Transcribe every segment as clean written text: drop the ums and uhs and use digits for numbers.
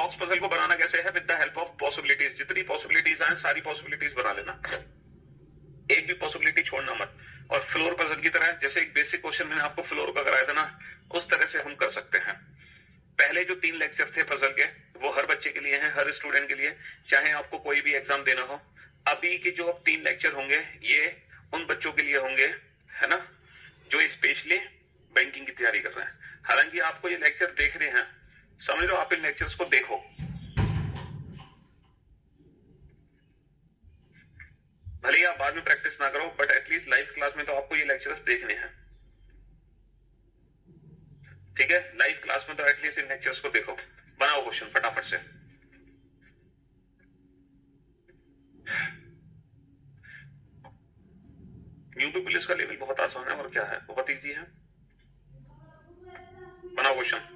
Box puzzle को बनाना कैसे है, with the help of possibilities. जितनी पॉसिबिलिटीज आए सारी पॉसिबिलिटीज बना लेना, एक भी पॉसिबिलिटी छोड़ना मत। और फ्लोर पजल की तरह, जैसे एक बेसिक क्वेश्चन मैंने आपको फ्लोर का कराया था ना, उस तरह से हम कर सकते हैं। पहले जो 3 लेक्चर थे पजल के, वो हर बच्चे के लिए हैं, हर स्टूडेंट के लिए, चाहे आपको कोई भी एग्जाम देना हो। अभी के जो 3 लेक्चर होंगे ये उन बच्चों के लिए होंगे, है ना, जो स्पेशली बैंकिंग की तैयारी कर रहे हैं। हालांकि आपको ये लेक्चर देखने हैं, समझ लो आप इन लेक्चर्स को देखो, भले ही आप बाद में प्रैक्टिस ना करो, बट एटलीस्ट लाइव क्लास में तो आपको ये लेक्चर्स देखने हैं। ठीक है, लाइव क्लास में तो एटलीस्ट इन लेक्चर्स को देखो। बनाओ क्वेश्चन फटाफट से। यूपी पुलिस का लेवल बहुत आसान है, और क्या है, बहुत इजी है। बनाओ क्वेश्चन।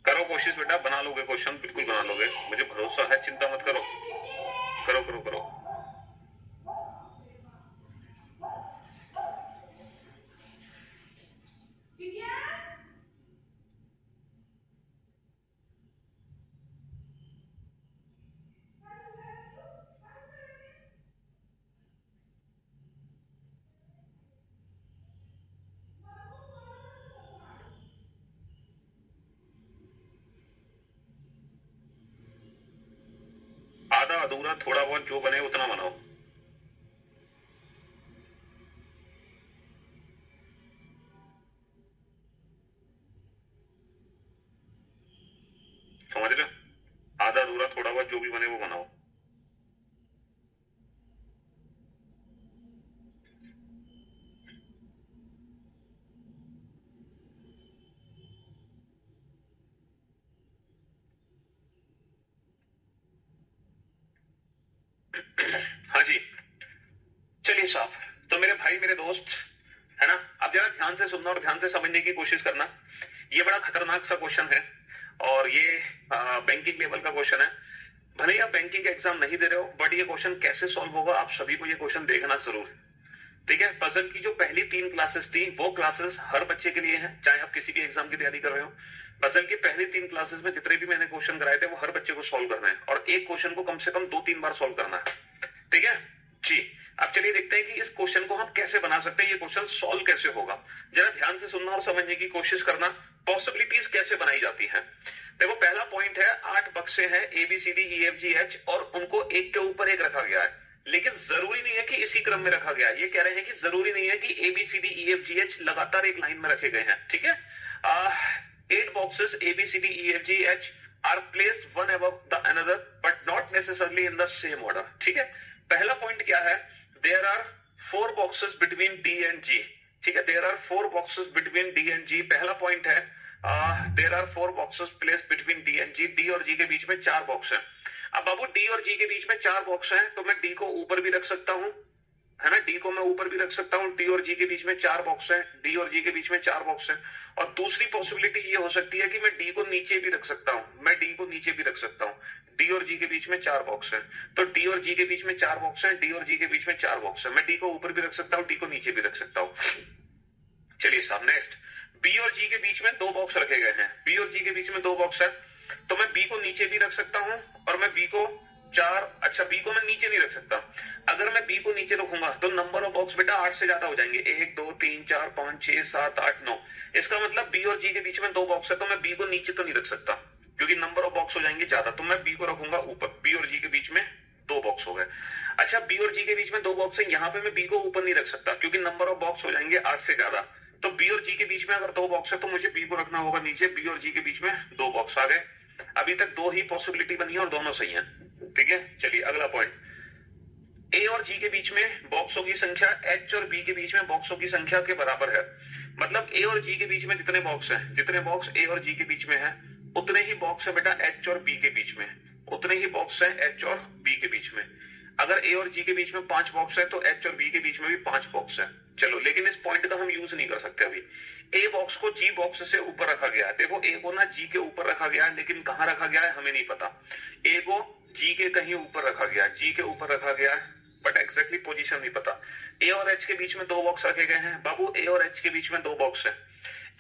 करो कोशिश बेटा, बना लोगे क्वेश्चन, बिल्कुल बना लोगे, मुझे भरोसा है, चिंता मत करो। करो करो करो। आधा अधूरा थोड़ा बहुत जो बने उतना बनाओ। समझ रहे, आधा अधूरा थोड़ा बहुत जो भी बने वो बनाओ। हाँ जी, सुनना और ध्यान से समझने की कोशिश करना। ये बड़ा खतरनाक सा क्वेश्चन है और ये बैंकिंग लेवल का क्वेश्चन है। भले आप बैंकिंग का एग्जाम नहीं दे रहे हो, बट ये क्वेश्चन कैसे सॉल्व होगा आप सभी को ये क्वेश्चन देखना जरूर है। ठीक है, पजल की जो पहली 3 क्लासेस थी वो क्लासेस हर बच्चे के लिए है, चाहे आप किसी भी एग्जाम की तैयारी कर रहे हो। पजल की पहली 3 क्लासेस में जितने भी मैंने क्वेश्चन कराए थे वो हर बच्चे को सॉल्व करना है और एक क्वेश्चन को कम से कम 2-3 बार सॉल्व करना है। ठीक है जी। अब चलिए देखते हैं कि इस क्वेश्चन को हम कैसे बना सकते हैं, ये क्वेश्चन सॉल्व कैसे होगा। जरा ध्यान से सुनना और समझने की कोशिश करना, पॉसिबिलिटीज कैसे बनाई जाती है। देखो पहला पॉइंट है 8 बक्से हैं ABCDEFGH और उनको एक के ऊपर एक रखा गया है, लेकिन जरूरी नहीं है कि इसी क्रम में रखा गया है। ये कह रहे हैं कि जरूरी नहीं है कि ABCDEFGH लगातार एक लाइन में रखे गए हैं। ठीक है, 8 boxes ABCDEFGH are placed one above the another but not necessarily in the same order। ठीक है, पहला पॉइंट क्या है, there are 4 boxes between D and G। ठीक है, there are 4 boxes between D and G पहला पॉइंट है। there are 4 boxes placed between D and G। D और G के बीच में 4 बॉक्स हैं। अब बाबू D और G के बीच में 4 बॉक्स हैं तो मैं D को ऊपर भी रख सकता हूं, है ना, D को मैं ऊपर भी रख सकता हूं। D और G के बीच में 4 बॉक्स हैं, D और G के बीच में 4 बॉक्स हैं। और दूसरी पॉसिबिलिटी ये हो सकती है कि मैं D को नीचे भी रख सकता हूं, मैं D को नीचे भी रख सकता हूं। D और G के बीच में 4 बॉक्स हैं, तो D और G के बीच में 4 बॉक्स हैं, D और G के बीच में 4 बॉक्स हैं। मैं D को ऊपर भी रख सकता हूं, D को नीचे भी रख सकता हूं। चलिए साहब नेक्स्ट, B और G के बीच में 2 बॉक्स रखे गए हैं। B और G के बीच में 2 बॉक्स है तो मैं B को नीचे भी रख सकता हूं और मैं B को 4, अच्छा B को मैं नीचे नहीं रख सकता। अगर मैं B को नीचे रखूंगा तो नंबर ऑफ बॉक्स बेटा 8 से ज्यादा हो जाएंगे, 1 2 3 4 5 6 7 8 9। इसका मतलब B और G के बीच में 2 बॉक्स है तो मैं B को नीचे तो नहीं रख सकता क्योंकि नंबर ऑफ बॉक्स हो जाएंगे ज्यादा, तो मैं B को रखूंगा ऊपर। B और G के बीच में 2 बॉक्स हो गए। अच्छा, B और G के बीच में 2 बॉक्स है, यहाँ पे मैं B को ऊपर नहीं रख सकता क्योंकि नंबर ऑफ बॉक्स हो जाएंगे 8 से ज्यादा। तो B और G के बीच में अगर 2 बॉक्स है तो मुझे B को रखना होगा नीचे। B और G के बीच में 2 बॉक्स आ गए। अभी तक 2 ही पॉसिबिलिटी बनी है और दोनों सही हैं। ठीक है, चलिए अगला पॉइंट, A और G के बीच में बॉक्सों की संख्या H और B के बीच में बॉक्सों की संख्या के बराबर है। मतलब A और G के बीच में जितने बॉक्स हैं, जितने बॉक्स A और G के बीच में है उतने ही बॉक्स है बेटा H और B के बीच में, उतने ही बॉक्स है H और B के बीच में। अगर A और G के बीच में 5 बॉक्स है तो H और B के बीच में भी 5 बॉक्स है। चलो, लेकिन इस पॉइंट का हम यूज नहीं कर सकते अभी। A बॉक्स को G बॉक्स से ऊपर रखा गया है। देखो A को ना G के ऊपर रखा गया है, लेकिन कहां रखा गया है हमें नहीं पता। A को G के कहीं ऊपर रखा गया है, G के ऊपर रखा गया है, बट एग्जैक्टली पोजीशन नहीं पता। A और H के बीच में 2 बॉक्स रखे गए हैं। बाबू A और H के बीच में 2 बॉक्स है,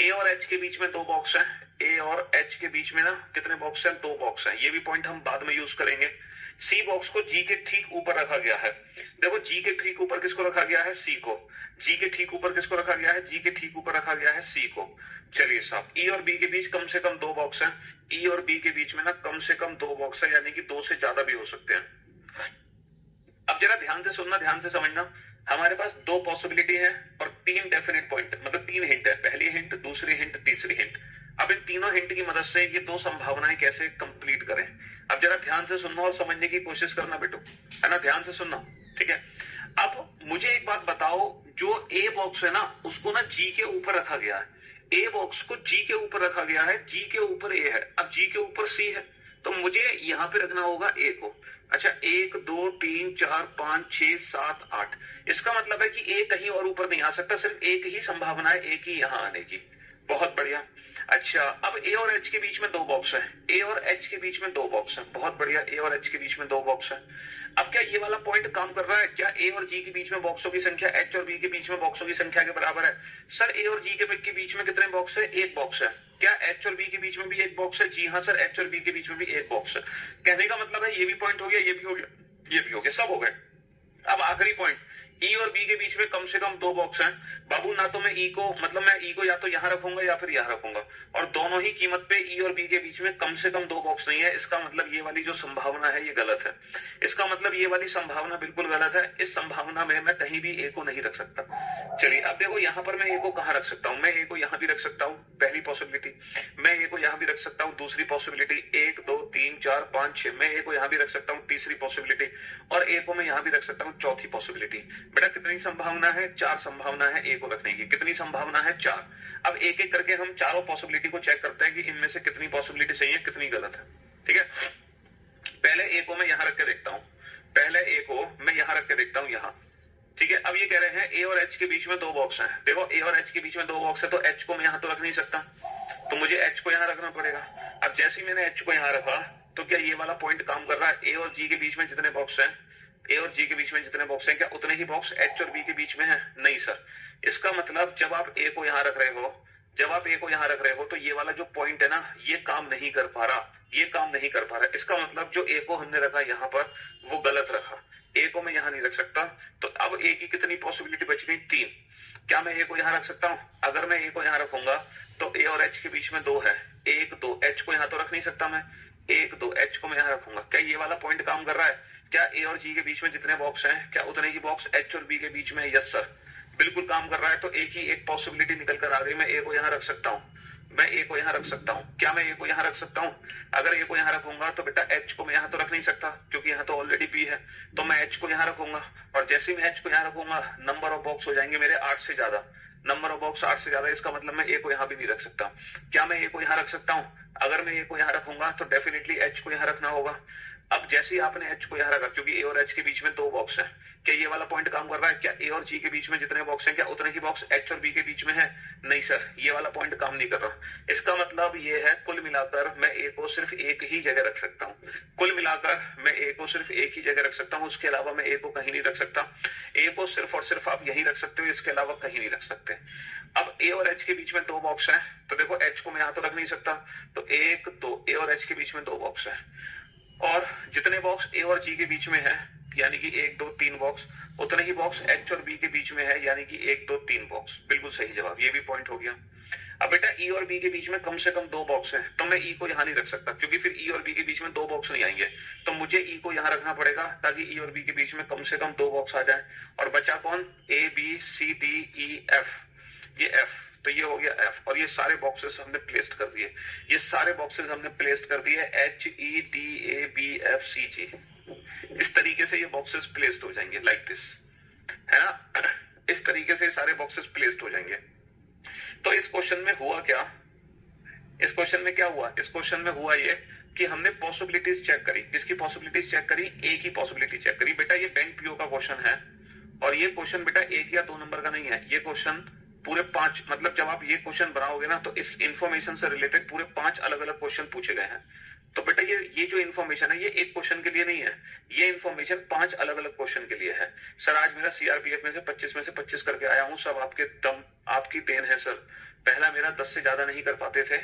A और H के बीच में 2 बॉक्स है। A और H के बीच में ना कितने बॉक्स हैं, 2 बॉक्स हैं। ये भी पॉइंट हम बाद में यूज करेंगे। C बॉक्स को G के ठीक ऊपर रखा गया है। देखो G के ठीक ऊपर किसको रखा गया है, C को। G के ठीक ऊपर किसको रखा गया है, G के ठीक ऊपर रखा गया है C को। चलिए साहब, E और B के बीच कम से कम 2 बॉक्स हैं। E और B के बीच में ना कम से कम 2 बॉक्स है, यानी कि 2 से ज्यादा भी हो सकते हैं। अब जरा ध्यान से सुनना, ध्यान से समझना। हमारे पास 2 पॉसिबिलिटी है और 3 डेफिनेट पॉइंट, मतलब 3 हिंट है। पहली हिंट, दूसरी हिंट, तीसरी हिंट। अब इन तीनों हिंट की मदद से ये 2 संभावनाएं कैसे कंप्लीट करें। अब जरा ध्यान से सुनना और समझने की कोशिश करना बेटो, है ना, ध्यान से सुनना। ठीक है, अब मुझे एक बात बताओ, जो A बॉक्स है ना उसको ना G के ऊपर रखा गया है। A बॉक्स को G के ऊपर रखा गया है, G के ऊपर A है, अब G के ऊपर C है, तो मुझे यहां पे रखना होगा A को। अच्छा, 1 2 3 4 5 6 7 8। इसका मतलब है कि A कहीं और ऊपर नहीं आ सकता, सिर्फ एक ही संभावना है A की यहां आने की। बहुत बढ़िया। अच्छा, अब A और H के बीच में 2 बॉक्स है, A और H के बीच में 2 बॉक्स है। बहुत बढ़िया, A और H के बीच में 2 बॉक्स है। अब क्या ये वाला पॉइंट काम कर रहा है? क्या A और G के बीच में बॉक्सों की संख्या H और B के बीच में बॉक्सों की संख्या के बराबर है? सर A और G के बीच में कितने बॉक्स है? 1 बॉक्स है। क्या H और B के बीच में भी 1 बॉक्स है? जी हाँ सर, H और B के बीच में भी 1 बॉक्स है। कहने का मतलब है ये भी पॉइंट हो गया, ये भी हो गया, ये भी हो गया, सब हो गए। अब आखिरी पॉइंट, E और B के बीच में कम से कम 2 बॉक्स हैं। बाबू ना तो मैं E को, मतलब मैं E को या तो यहां रखूंगा या फिर यहां रखूंगा, और दोनों ही कीमत पे E और B के बीच में कम से कम 2 बॉक्स नहीं है। इसका मतलब ये वाली जो संभावना है ये गलत है। इसका मतलब ये वाली संभावना बिल्कुल गलत है। इस संभावना में मैं कहीं भी A को नहीं रख सकता। चलिए अब देखो, यहां पर मैं A को कहां रख सकता हूं? मैं A को यहां भी रख सकता हूं, पहली पॉसिबिलिटी। मैं A को यहां भी रख सकता हूं, दूसरी पॉसिबिलिटी। 1 2 3 4 5 6। मैं A को यहां भी रख सकता हूं, तीसरी पॉसिबिलिटी। और A को मैं यहां भी रख सकता हूं, चौथी पॉसिबिलिटी। बेटा कितनी संभावना है? 4 संभावना है A को रखने की। कितनी संभावना है? 4। अब एक एक करके हम चारों पॉसिबिलिटी को चेक करते हैं कि इनमें से कितनी पॉसिबिलिटी सही है, कितनी गलत है। ठीक है, पहले A को मैं यहां रख के देखता हूं, पहले A को मैं यहां रख के देखता हूं, यहां। ठीक है, अब ये कह रहे हैं ए और एच के बीच में दो बॉक्स हैं। देखो ए और एच के बीच में दो बॉक्स है तो एच को मैं यहाँ तो रख नहीं सकता, तो मुझे एच को यहाँ रखना पड़ेगा। अब जैसे ही मैंने एच को यहाँ रखा तो क्या ये वाला पॉइंट काम कर रहा है? ए और जी के बीच में जितने बॉक्स हैं, ए और जी के बीच में जितने बॉक्स हैं, क्या उतने ही बॉक्स एच और बी के बीच में है? नहीं सर। इसका मतलब जब आप ए को यहाँ रख रहे हो, जब आप ए को यहाँ रख रहे हो तो ये वाला जो पॉइंट है ना, ये काम नहीं कर पा रहा, ये काम नहीं कर पा रहा। इसका मतलब जो ए को हमने रखा यहाँ पर वो गलत रखा, ए को मैं यहाँ नहीं रख सकता। तो अब ए की कितनी पॉसिबिलिटी बच गई? 3। क्या मैं ए को यहाँ रख सकता हूँ? अगर मैं ए को यहाँ रखूंगा तो ए और एच के बीच में 2 है, 1 2, एच को यहाँ तो रख नहीं सकता मैं, 1 2, एच को मैं यहाँ रखूंगा। क्या ये वाला पॉइंट काम कर रहा है? क्या ए और जी के बीच में जितने बॉक्स हैं क्या उतने ही बॉक्स एच और बी के बीच में? यस सर, बिल्कुल काम कर रहा है। तो एक ही एक पॉसिबिलिटी निकल कर आ गई, मैं ए को यहाँ रख सकता हूँ, मैं ए को यहाँ रख सकता हूँ। क्या मैं ए को यहाँ रख सकता हूँ? अगर ए को यहाँ रखूंगा तो बेटा एच को मैं यहाँ तो रख नहीं सकता क्योंकि यहाँ तो ऑलरेडी बी है, तो मैं एच को यहाँ रखूंगा। और जैसे ही मैं एच को यहाँ रखूंगा नंबर ऑफ बॉक्स हो जाएंगे मेरे 8 से ज्यादा, नंबर ऑफ बॉक्स 8 से ज्यादा। इसका मतलब मैं ए को यहाँ भी नहीं रख सकता। क्या मैं ए को यहाँ रख सकता हूँ? अगर मैं ए को यहाँ रखूंगा तो डेफिनेटली एच को यहाँ रखना होगा। अब जैसे ही आपने एच को यहाँ रखा, क्योंकि ए और एच के बीच में 2 बॉक्स है, क्या ये वाला पॉइंट काम कर रहा है? क्या ए और जी के बीच में जितने बॉक्स हैं क्या उतने ही बॉक्स एच और बी के बीच में है? नहीं सर, ये वाला पॉइंट काम नहीं कर रहा। इसका मतलब ये है कुल मिलाकर मैं ए को सिर्फ एक ही जगह रख सकता हूँ, कुल मिलाकर मैं ए को सिर्फ एक ही जगह रख सकता हूँ, उसके अलावा मैं ए को कहीं नहीं रख सकता। ए को सिर्फ और सिर्फ आप यहीं रख सकते हो, इसके अलावा कहीं नहीं रख सकते। अब ए और एच के बीच में 2 बॉक्स है, तो देखो एच को मैं यहाँ तो रख नहीं सकता, तो 1 2, ए और एच के बीच में 2 बॉक्स है, और जितने बॉक्स ए और जी के बीच में है यानी कि 1 2 3 बॉक्स, उतने ही बॉक्स एच और बी के बीच में है यानी कि 1 2 3 बॉक्स। बिल्कुल सही जवाब, ये भी पॉइंट हो गया। अब बेटा ई और बी के बीच में कम से कम 2 बॉक्स हैं, तो मैं ई को यहाँ नहीं रख सकता क्योंकि फिर ई और बी के बीच में 2 बॉक्स नहीं आएंगे, तो मुझे ई को यहाँ रखना पड़ेगा ताकि ई और बी के बीच में कम से कम 2 बॉक्स आ जाए। और बचा कौन? A B C D E F, ये एफ, तो ये हो गया एफ। और ये सारे बॉक्सेस हमने प्लेस्ड कर दिए, ये सारे बॉक्सेस हमने प्लेस्ड कर दिए, H E D A B F C G. इस तरीके से ये बॉक्सेस प्लेस्ड हो जाएंगे, लाइक दिस, है ना? इस तरीके से सारे बॉक्सेस प्लेस्ड हो जाएंगे। तो इस क्वेश्चन में हुआ क्या? इस क्वेश्चन में क्या हुआ? इस क्वेश्चन में हुआ ये कि हमने पॉसिबिलिटीज चेक करी। किसकी पॉसिबिलिटीज चेक करी? ए की पॉसिबिलिटी चेक करी। बेटा ये बैंक पीओ का क्वेश्चन है, और ये क्वेश्चन बेटा 1 या 2 नंबर का नहीं है, ये क्वेश्चन पूरे 5, मतलब जब आप ये क्वेश्चन बनाओगे ना तो इस इंफॉर्मेशन से रिलेटेड पूरे 5 अलग अलग क्वेश्चन पूछे गए हैं। तो बेटा ये जो इन्फॉर्मेशन है ये एक क्वेश्चन के लिए नहीं है, ये इन्फॉर्मेशन 5 अलग अलग क्वेश्चन के लिए है। सर आज मेरा सीआरपीएफ में से 25 करके आया हूं, सब आपके दम, आपकी देन है सर। पहला मेरा 10 से ज्यादा नहीं कर पाते थे,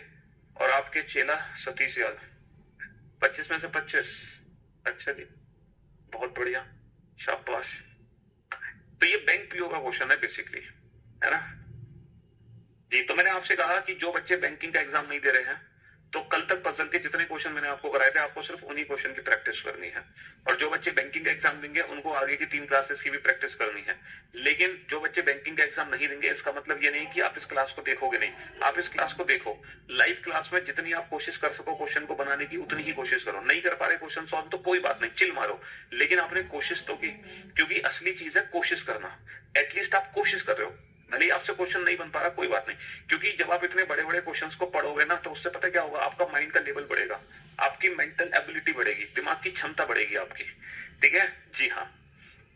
और आपके चेला सतीश यादव 25 में से 25। अच्छा जी, बहुत बढ़िया, शाबाश। तो ये बैंक पीओ का क्वेश्चन है बेसिकली, है ना जी? तो मैंने आपसे कहा कि जो बच्चे बैंकिंग का एग्जाम नहीं दे रहे हैं तो कल तक पजल के जितने क्वेश्चन मैंने आपको कराए थे आपको सिर्फ उन्हीं क्वेश्चन की प्रैक्टिस करनी है, और जो बच्चे बैंकिंग का एग्जाम देंगे उनको आगे की 3 क्लासेस की भी प्रैक्टिस करनी है। लेकिन जो बच्चे बैंकिंग का एग्जाम नहीं देंगे इसका मतलब ये नहीं कि आप इस क्लास को देखोगे नहीं, आप इस क्लास को देखो। लाइव क्लास में जितनी आप कोशिश कर सको क्वेश्चन को बनाने की उतनी ही कोशिश करो। नहीं कर पा रहे क्वेश्चन सॉल्व तो कोई बात नहीं, चिल मारो, लेकिन आपने कोशिश तो की, क्योंकि असली चीज है कोशिश करना। एटलीस्ट आप कोशिश कर रहे हो, भले ही आपसे क्वेश्चन नहीं बन पा रहा कोई बात नहीं, क्योंकि जब आप इतने बड़े बड़े क्वेश्चंस को पढ़ोगे ना तो उससे पता क्या होगा? आपका माइंड का लेवल बढ़ेगा, आपकी मेंटल एबिलिटी बढ़ेगी, दिमाग की क्षमता बढ़ेगी आपकी। ठीक है जी हाँ,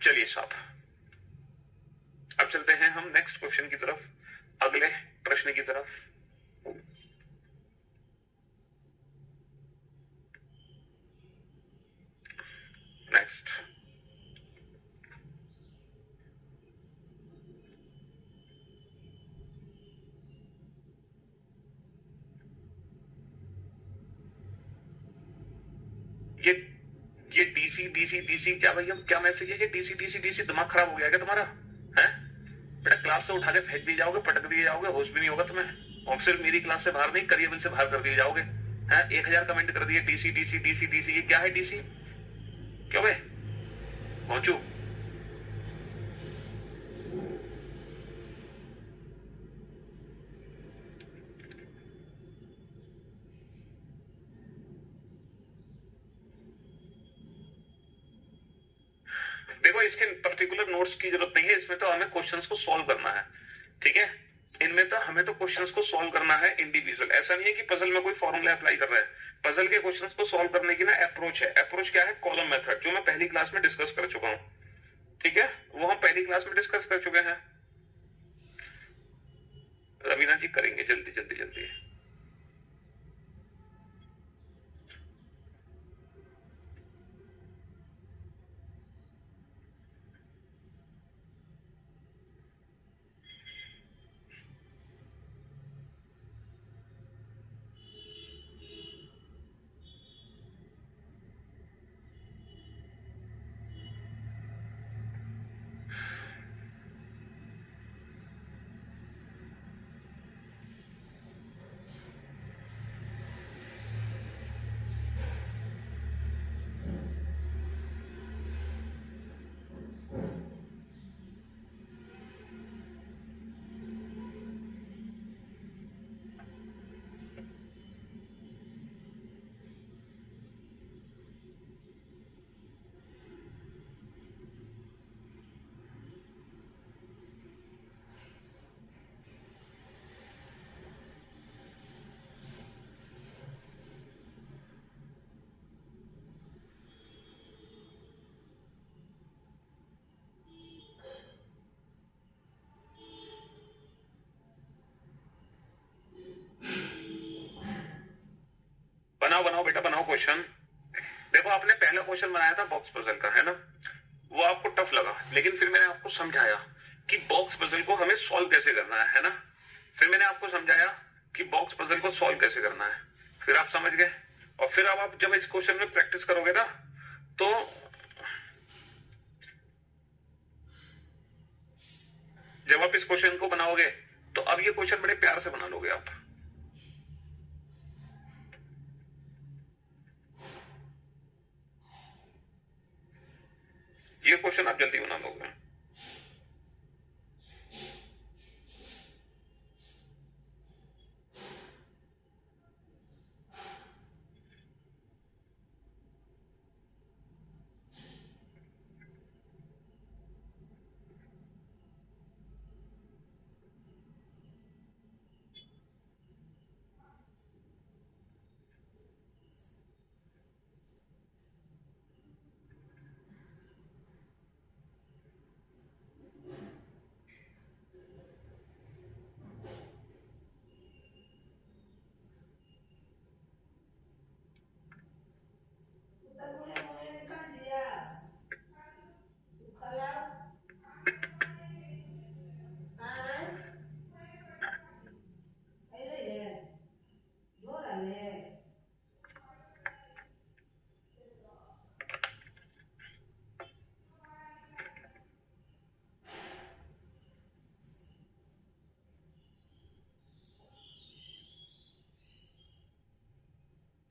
चलिए साहब अब चलते हैं हम नेक्स्ट क्वेश्चन की तरफ, अगले प्रश्न की तरफ। नेक्स्ट ये डीसी डीसी डीसी क्या भैया, क्या मैसेज है ये? डीसी डीसी डीसी, दिमाग खराब हो गया क्या तुम्हारा? है बेटा, क्लास से उठा के फेंक दिए जाओगे, पटक दिए जाओगे, होश भी नहीं होगा तुम्हें। और सिर्फ मेरी क्लास से बाहर नहीं, करियर से बाहर कर दिए जाओगे। है 1000 कमेंट कर दिए डीसी डीसी डीसी डीसी, ये क्या है डीसी? क्यों भाई पहुंचू? देखो इसके पर्टिकुलर नोट्स की जरूरत नहीं है, इसमें तो हमें क्वेश्चंस को सॉल्व करना है। ठीक है, इनमें तो हमें तो क्वेश्चंस को सॉल्व करना है इंडिविजुअल। ऐसा नहीं है कि पजल में कोई फॉर्मूला अप्लाई कर रहा है। पजल के क्वेश्चंस को सॉल्व करने की ना अप्रोच है। अप्रोच क्या है? कॉलम मेथड, जो मैं पहली क्लास में डिस्कस कर चुका हूं। ठीक है, वो हम पहली क्लास में डिस्कस कर चुके हैं। रवीना जी करेंगे जल्दी जल्दी जल्दी। बनाओ बनाओ बेटा बनाओ क्वेश्चन। देखो आपने पहला क्वेश्चन बनाया था बॉक्स पजल का, है ना, वो आपको टफ लगा, लेकिन फिर मैंने आपको समझाया कि बॉक्स पजल को हमें सॉल्व कैसे करना है ना। फिर मैंने आपको समझाया कि बॉक्स पजल को सॉल्व कैसे करना है, फिर आप समझ गए। और फिर अब आप जब इस क्वेश्चन में प्रैक्टिस करोगे ना, तो जब आप इस क्वेश्चन को बनाओगे तो अब ये क्वेश्चन बड़े प्यार से बना लोगे आप। ये क्वेश्चन आप जल्दी बना लोगे।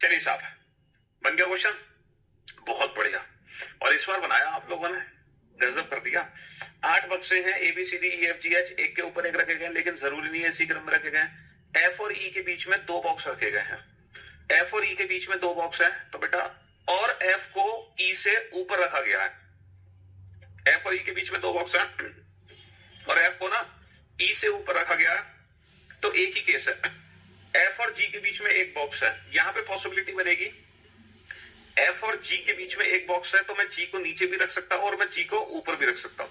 चलिए साहब, बन गया क्वेश्चन, बहुत बढ़िया। और इस बार बनाया आप लोगों ने, गजब कर दिया। 8 बक्से हैं, ABCDEFGH, एक के ऊपर एक रखे गए, लेकिन जरूरी नहीं है इसी क्रम में रखे गए। F और E के बीच में 2 बॉक्स रखे गए हैं। F और E के बीच में 2 बॉक्स है, तो बेटा और F को E से ऊपर रखा गया है। F और E के बीच में 2 बॉक्स है और F को ना E से ऊपर रखा गया है, तो एक ही केस है। F और G के बीच में एक बॉक्स है, यहां पे पॉसिबिलिटी बनेगी F और G के बीच में एक बॉक्स है, तो मैं G को नीचे भी रख सकता हूं और मैं G को ऊपर भी रख सकता हूं।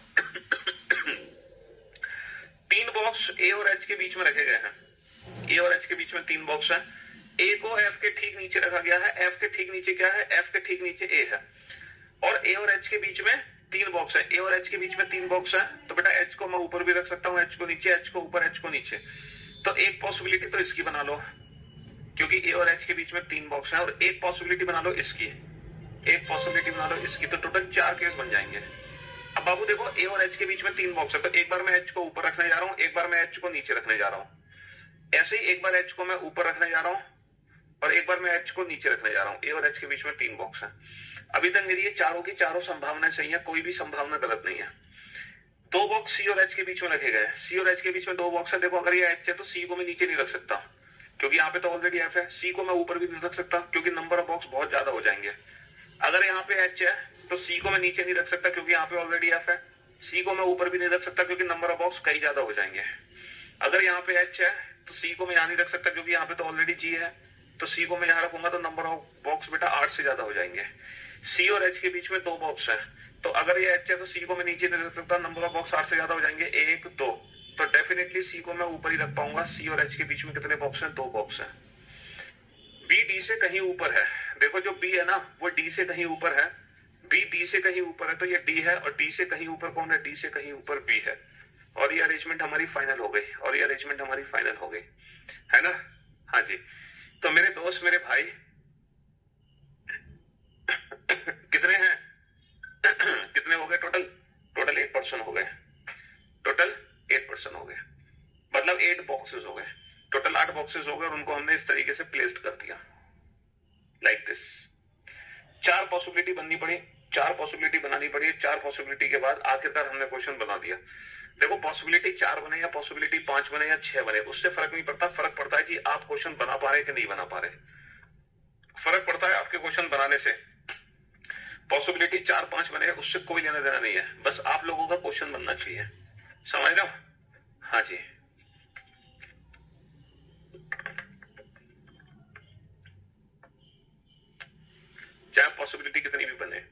3 बॉक्स A और H के बीच में रखे गए हैं। A और H के बीच में 3 बॉक्स है। A को F के ठीक नीचे रखा गया है, F के ठीक नीचे क्या है, F के ठीक नीचे A है। और A और H के बीच में 3 बॉक्स है, A और H के बीच में 3 बॉक्स है, तो बेटा H को मैं ऊपर भी रख सकता हूं, H को नीचे, H को ऊपर, H को नीचे। तो एक पॉसिबिलिटी तो इसकी बना लो, क्योंकि A और H के बीच में 3 बॉक्स है, और एक पॉसिबिलिटी बना लो इसकी, एक पॉसिबिलिटी बना लो इसकी, तो टोटल 4 केस बन जाएंगे। अब बाबू देखो, A और H के बीच में 3 बॉक्स है, तो एक बार मैं H को ऊपर रखने जा रहा हूं, एक बार मैं H को नीचे रखने जा रहा हूं। ऐसे ही एक बार H को मैं ऊपर रखने जा रहा हूं और एक बार मैं H को नीचे रखने जा रहा हूं। A और H के बीच में 3 बॉक्स है। अभी तक मेरी ये चारों की चारों संभावनाएं सही है, कोई भी संभावना गलत नहीं है। 2 बॉक्स C और H के बीच में रखे गए। C और H के बीच में 2 बॉक्स है। देखो अगर ये H है तो C को मैं नीचे नहीं रख सकता, क्योंकि यहाँ पे तो ऑलरेडी F है। C को मैं ऊपर भी नहीं रख सकता, क्योंकि नंबर ऑफ बॉक्स बहुत ज्यादा हो जाएंगे। अगर यहाँ पे H है तो C को मैं नीचे नहीं रख सकता, क्योंकि यहाँ पे ऑलरेडी F है। C को मैं ऊपर भी नहीं रख सकता, क्योंकि नंबर ऑफ बॉक्स कई ज्यादा हो जाएंगे। अगर यहाँ पे H है तो C को मैं यहाँ नहीं रख सकता, क्योंकि यहाँ पे तो ऑलरेडी G है। तो C को मैं यहाँ रखूंगा तो नंबर ऑफ बॉक्स बेटा 8 से ज्यादा हो जाएंगे। C और H के बीच में 2 बॉक्स है, तो अगर ये एच है तो सी को मैं नीचे नहीं रख सकता, नंबर ऑफ बॉक्स 8 से ज्यादा हो जाएंगे, 1 2, तो डेफिनेटली सी को मैं ऊपर ही रख पाऊंगा। सी और एच के बीच में कितने बॉक्स हैं? 2 बॉक्स हैं। बी डी से कहीं ऊपर है, देखो जो बी है ना वो डी से कहीं ऊपर है, बी डी से कहीं ऊपर है, तो ये डी है, और डी से कहीं ऊपर कौन है? डी से कहीं ऊपर बी है, और ये अरेंजमेंट हमारी फाइनल हो गई, और ये अरेंजमेंट हमारी फाइनल हो गई, है ना? हाँ जी। तो मेरे दोस्त, मेरे भाई, कितने हैं? कितने हो गए टोटल? टोटल 8% हो गए, टोटल 8% हो गए, मतलब 8 बॉक्सेस हो गए, टोटल 8 बॉक्सेस हो गए, और उनको हमने इस तरीके से प्लेस्ड कर दिया, लाइक दिस। 4 पॉसिबिलिटी बननी पड़ी, 4 पॉसिबिलिटी बनानी पड़ी, 4 पॉसिबिलिटी के बाद आखिरकार हमने क्वेश्चन बना दिया। देखो पॉसिबिलिटी 4 बने या पॉसिबिलिटी 5 बने या 6 बने, उससे फर्क नहीं पड़ता, फर्क पड़ता है कि आप क्वेश्चन बना पा रहे कि नहीं बना पा रहे, फर्क पड़ता है आपके क्वेश्चन बनाने से। पॉसिबिलिटी 4-5 बने उससे कोई लेना देना नहीं है, बस आप लोगों का क्वेश्चन बनना चाहिए, समझ रहे हो? हाँ जी। चाहे पॉसिबिलिटी कितनी भी बने।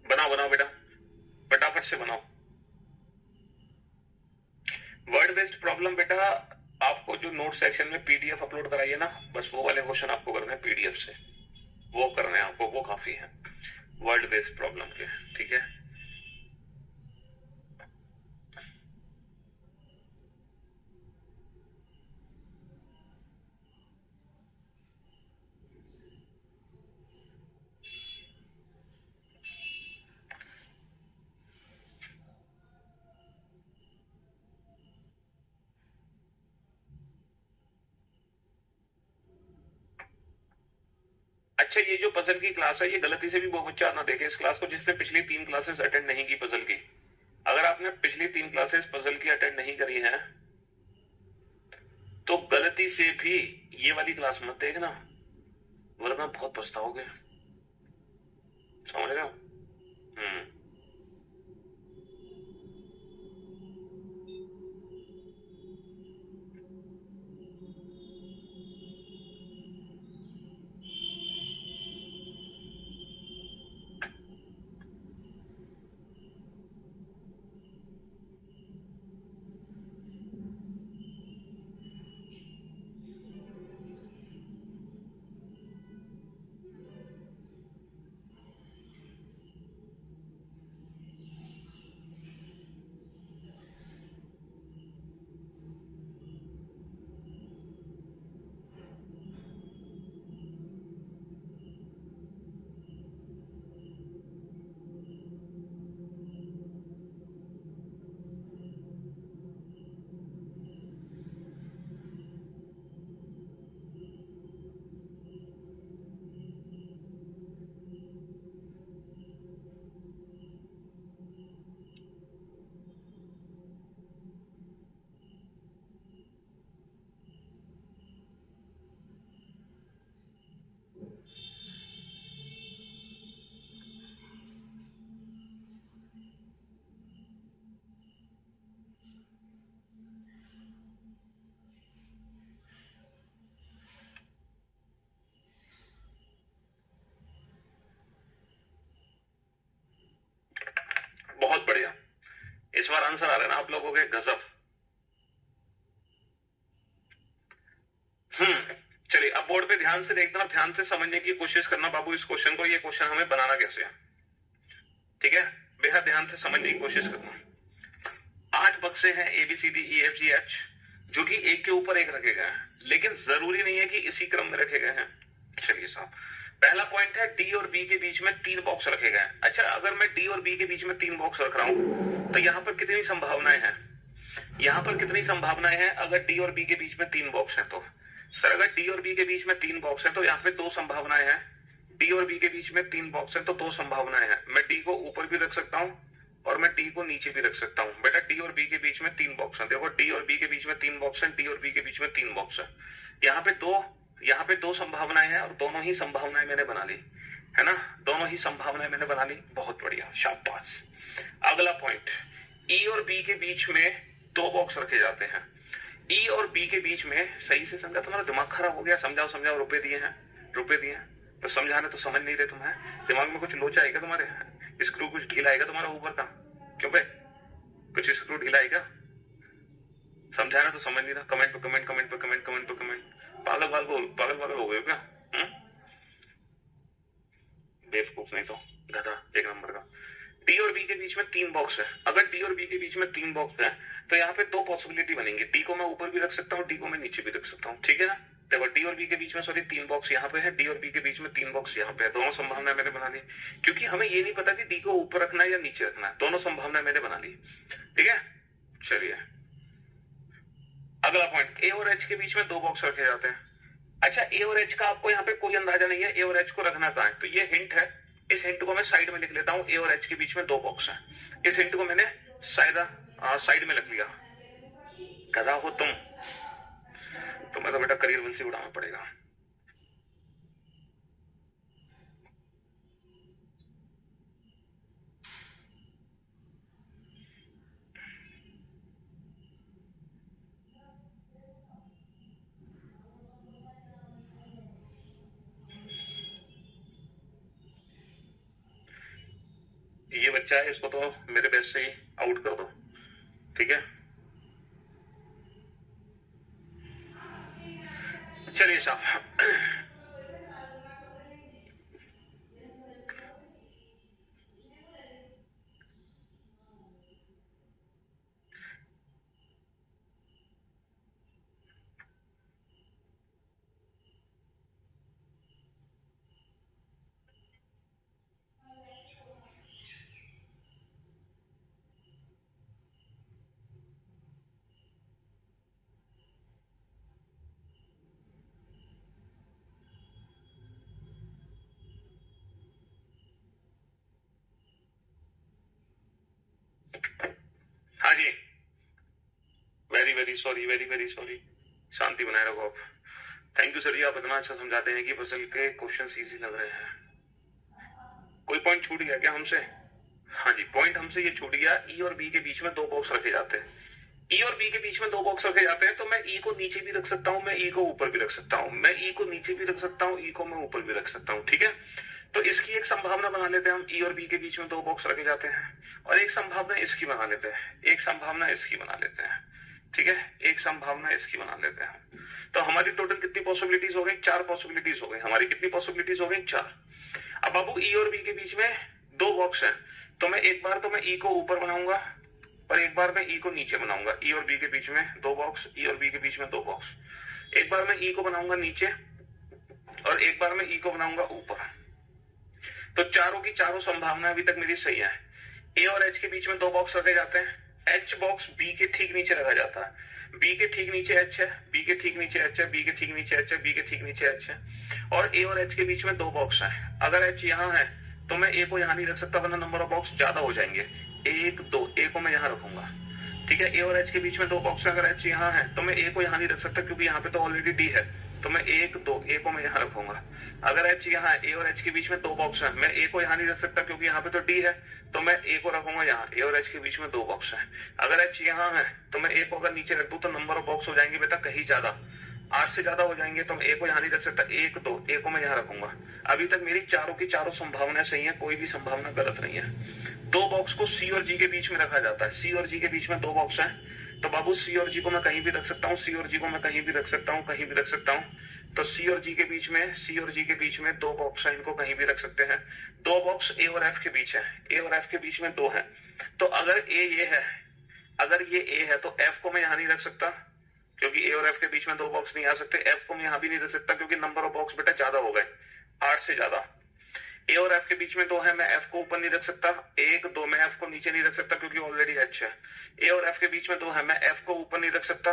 बनाओ बनाओ बेटा, फटाफट से बनाओ। वर्ड बेस्ड प्रॉब्लम बेटा, आपको जो नोट सेक्शन में पीडीएफ अपलोड कराइए ना, बस वो वाले क्वेश्चन आपको करने हैं पीडीएफ से, वो करने हैं आपको, वो काफी है वर्ड बेस्ड प्रॉब्लम के, ठीक है? अच्छा, ये जो पजल की क्लास है, ये गलती से भी वो बच्चा ना देखे इस क्लास को जिसने पिछली 3 क्लासेस अटेंड नहीं की पजल की। अगर आपने पिछली 3 क्लासेस पजल की अटेंड नहीं करी है तो गलती से भी ये वाली क्लास मत देखना, वरना बहुत पछताओगे, समझ रहे हो? बहुत बढ़िया, इस बार आंसर आ रहे ना आप लोगों के, गजब। चलिए अब बोर्ड पे ध्यान से देखना, ध्यान से समझने की कोशिश करना बाबू इस क्वेश्चन को, ये क्वेश्चन हमें बनाना कैसे है, ठीक है? बेहद ध्यान से समझने की कोशिश करना। 8 बक्से हैं ABCDEFGH, जो कि एक के ऊपर एक रखे गए हैं, लेकिन जरूरी नहीं है कि इसी क्रम में रखे गए हैं। चलिए साहब, पहला पॉइंट है डी और बी के बीच में 3 बॉक्स रखे गए हैं। अच्छा, अगर मैं डी और बी के बीच में 3 बॉक्स रख रहा हूं तो यहां पर कितनी संभावनाएं हैं? यहां पर कितनी संभावनाएं हैं अगर डी और बी के बीच में 3 बॉक्स हैं तो? सर अगर डी और बी के बीच में 3 बॉक्स हैं तो यहाँ पे 2 संभावनाएं हैं, डी और बी के बीच में 3 बॉक्स है तो 2 संभावनाएं हैं। मैं डी को ऊपर भी रख सकता हूँ और मैं डी को नीचे भी रख सकता हूँ। बेटा डी और बी के बीच में 3 बॉक्स है, देखो डी और बी के बीच में 3 बॉक्स है, डी और बी के बीच में 3 बॉक्स है। यहाँ पे दो संभावनाएं हैं और दोनों ही संभावनाएं मैंने बना ली है ना, दोनों ही संभावनाएं मैंने बना ली। बहुत बढ़िया, शाबाश। अगला पॉइंट, ई और बी के बीच में 2 बॉक्स रखे जाते हैं। ई और बी के बीच में, सही से समझा, तुम्हारा दिमाग खराब हो गया, समझाओ समझाओ, रुपए दिए हैं तो समझाने तो समझ नहीं रहे तुम्हें, दिमाग में कुछ लोचा आएगा तुम्हारे, स्क्रू कुछ ढीला आएगा तुम्हारा ऊपर का, क्यों भाई कुछ स्क्रू ढीला आएगा, समझाना तो समझ नहीं रहा, कमेंट पे कमेंट, कमेंट पे कमेंट, कमेंट पे कमेंट, पागल हो गए क्या? बेवकूफ नहीं तो गधा एक नंबर का। डी और बी के बीच में 3 बॉक्स है। अगर डी और बी के बीच में 3 बॉक्स है तो यहाँ पे 2 पॉसिबिलिटी बनेंगी, डी को मैं ऊपर भी रख सकता हूँ, डी को मैं नीचे भी रख सकता हूँ, ठीक है ना। देखो डी और बी के बीच में 3 बॉक्स यहाँ पे है, डी और बी के बीच में 3 बॉक्स यहाँ पे है, दोनों संभावनाएं मैंने बना ली, क्योंकि हमें ये नहीं पता कि डी को ऊपर रखना है या नीचे रखना है, दोनों संभावनाएं मैंने बना ली, ठीक है। चलिए अगला पॉइंट, ए और एच के बीच में 2 बॉक्स रखे जाते हैं। अच्छा, ए और एच का आपको यहाँ पे कोई अंदाजा नहीं है, ए और एच को रखना कहाँ है, तो ये हिंट है, इस हिंट को मैं साइड में लिख लेता हूँ। ए और एच के बीच में 2 बॉक्स हैं, इस हिंट को मैंने साइड में लिख लिया। गधा हो तुम, तुम्हें तो बेटा करियर वंशी उड़ाना पड़ेगा। ये बच्चा है, इसको तो मेरे बेस से ही आउट कर दो, ठीक है। चलिए साहब, हाँ जी, very very sorry, very very sorry, शांति बनाए रखो आप। थैंक यू सर जी, आप इतना अच्छा समझाते हैं कि पजल के क्वेश्चन इजी लग रहे हैं। कोई पॉइंट छूट गया क्या हमसे? हाँ जी, पॉइंट हमसे ये छूट गया, ई और बी के बीच में 2 बॉक्स रखे जाते हैं। ई और बी के बीच में 2 बॉक्स रखे जाते हैं, तो मैं ई को नीचे भी रख सकता हूँ, मैं ई को ऊपर भी रख सकता हूँ, मैं ई को नीचे भी रख सकता हूँ, ई को मैं ऊपर भी रख सकता हूँ, ठीक है। तो इसकी एक संभावना बना लेते हैं हम, ई और बी के बीच में 2 बॉक्स रखे जाते हैं, और एक संभावना इसकी बना लेते हैं, एक संभावना इसकी बना लेते हैं, ठीक है, एक संभावना इसकी बना लेते हैं। तो हमारी टोटल कितनी पॉसिबिलिटीज हो गई? 4 पॉसिबिलिटीज हो गई हमारी। कितनी पॉसिबिलिटीज हो गई? 4। अब बाबू ई और बी के बीच में 2 बॉक्स है, तो मैं एक बार तो मैं ई को ऊपर बनाऊंगा और एक बार मैं ई को नीचे बनाऊंगा। ई और बी के बीच में 2 बॉक्स, ई और बी के बीच में 2 बॉक्स, एक बार मैं ई को बनाऊंगा नीचे और एक बार मैं ई को बनाऊंगा ऊपर। तो चारों की चारों संभावनाएं अभी तक मेरी सही है। ए और एच के बीच में 2 बॉक्स रखे जाते हैं, एच बॉक्स बी के ठीक नीचे रखा जाता है, बी के ठीक नीचे एच है, बी के ठीक नीचे एच है, बी के ठीक नीचे एच है, बी के ठीक नीचे एच है, और ए और एच के बीच में 2 बॉक्स है। अगर एच यहाँ है तो मैं ए को यहाँ नहीं रख सकता, वरना नंबर ऑफ बॉक्स ज्यादा हो जाएंगे। 1 2, ए को मैं यहाँ रखूंगा, ठीक है। ए और एच के बीच में 2 बॉक्स है, अगर एच यहाँ है तो मैं ए को यहाँ नहीं रख सकता, क्योंकि यहाँ पे तो ऑलरेडी डी है, तो मैं 1 2, ए को मैं यहाँ रखूंगा। अगर एच यहाँ है, ए और एच के बीच में 2 बॉक्स है, मैं ए को यहाँ नहीं रख सकता क्योंकि यहाँ पे तो डी है, तो मैं ए को रखूंगा यहाँ। ए और एच के बीच में 2 बॉक्स है, अगर एच यहाँ है तो मैं ए को अगर नीचे रख दूं तो नंबर ऑफ बॉक्स हो जाएंगे बेटा कहीं ज्यादा, 8 से ज्यादा हो जाएंगे, तो मैं ए को यहाँ नहीं रख सकता। 1 2, ए को मैं यहाँ रखूंगा। अभी तक मेरी चारों की चारों संभावनाएं सही है, कोई भी संभावना गलत नहीं है। 2 बॉक्स को सी और जी के बीच में रखा जाता है, सी और जी के बीच में 2 बॉक्स है, तो बाबू सी और जी को मैं कहीं भी रख सकता हूँ, सी और जी को मैं कहीं भी रख सकता हूँ, कहीं भी रख सकता हूँ। तो सी और जी के बीच में, सी और जी के बीच में 2 बॉक्स है, इनको कहीं भी रख सकते हैं। 2 बॉक्स ए और एफ के बीच है, ए और एफ के बीच में 2 है, तो अगर ए ये है, अगर ये ए है तो एफ को मैं यहाँ नहीं रख सकता, क्योंकि ए और एफ के बीच में 2 बॉक्स नहीं आ सकते। एफ को मैं यहाँ भी नहीं रख सकता क्योंकि नंबर ऑफ बॉक्स बेटा ज्यादा हो गए, 8 से ज्यादा। ए और एफ के बीच में 2 है, मैं एफ को ऊपर नहीं रख सकता। 1 2, मैं एफ को नीचे नहीं रख सकता क्योंकि ऑलरेडी एच है। ए और एफ के बीच में 2 है, मैं एफ को ऊपर नहीं रख सकता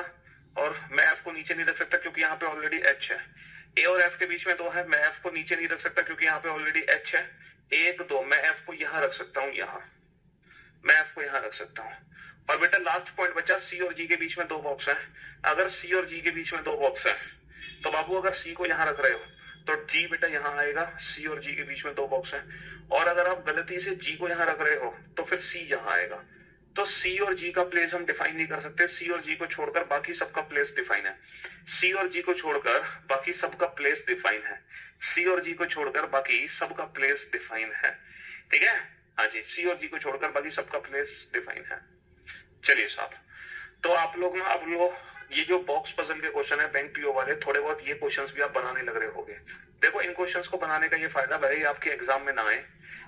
और मैं एफ को नीचे नहीं रख सकता क्योंकि यहाँ पे ऑलरेडी एच है। ए और एफ के बीच में 2 है, मैं एफ को नीचे नहीं रख सकता क्योंकि यहाँ पे ऑलरेडी एच है। 1 2, मैं एफ को यहाँ रख सकता हूँ, यहाँ मैं एफ को यहाँ रख सकता हूँ। और बेटा लास्ट पॉइंट बचा, सी और जी के बीच में 2 बॉक्स है। अगर सी और जी के बीच में 2 बॉक्स है तो बाबू अगर सी को यहाँ रख रहे हो तो जी बेटा यहाँ आएगा, सी और जी के बीच में 2 बॉक्स है। और अगर आप गलती से जी को यहाँ रख रहे हो तो फिर सी यहाँ आएगा। तो सी और जी का प्लेस हम डिफाइन नहीं कर सकते, सी और जी को छोड़कर बाकी सबका प्लेस डिफाइन है। सी और जी को छोड़कर बाकी सबका प्लेस डिफाइन है। सी और जी को छोड़कर बाकी सबका प्लेस डिफाइन है, ठीक है। हाँ जी, सी और जी को छोड़कर बाकी सबका प्लेस डिफाइन है। चलिए साहब, तो आप लोग ना, अब लोग ये जो बॉक्स पजल के क्वेश्चन है बैंक पीओ वाले, थोड़े बहुत ये क्वेश्चंस भी आप बनाने लग रहे होगे। देखो इन क्वेश्चंस को बनाने का ये फायदा, भले आपके एग्जाम में ना आए,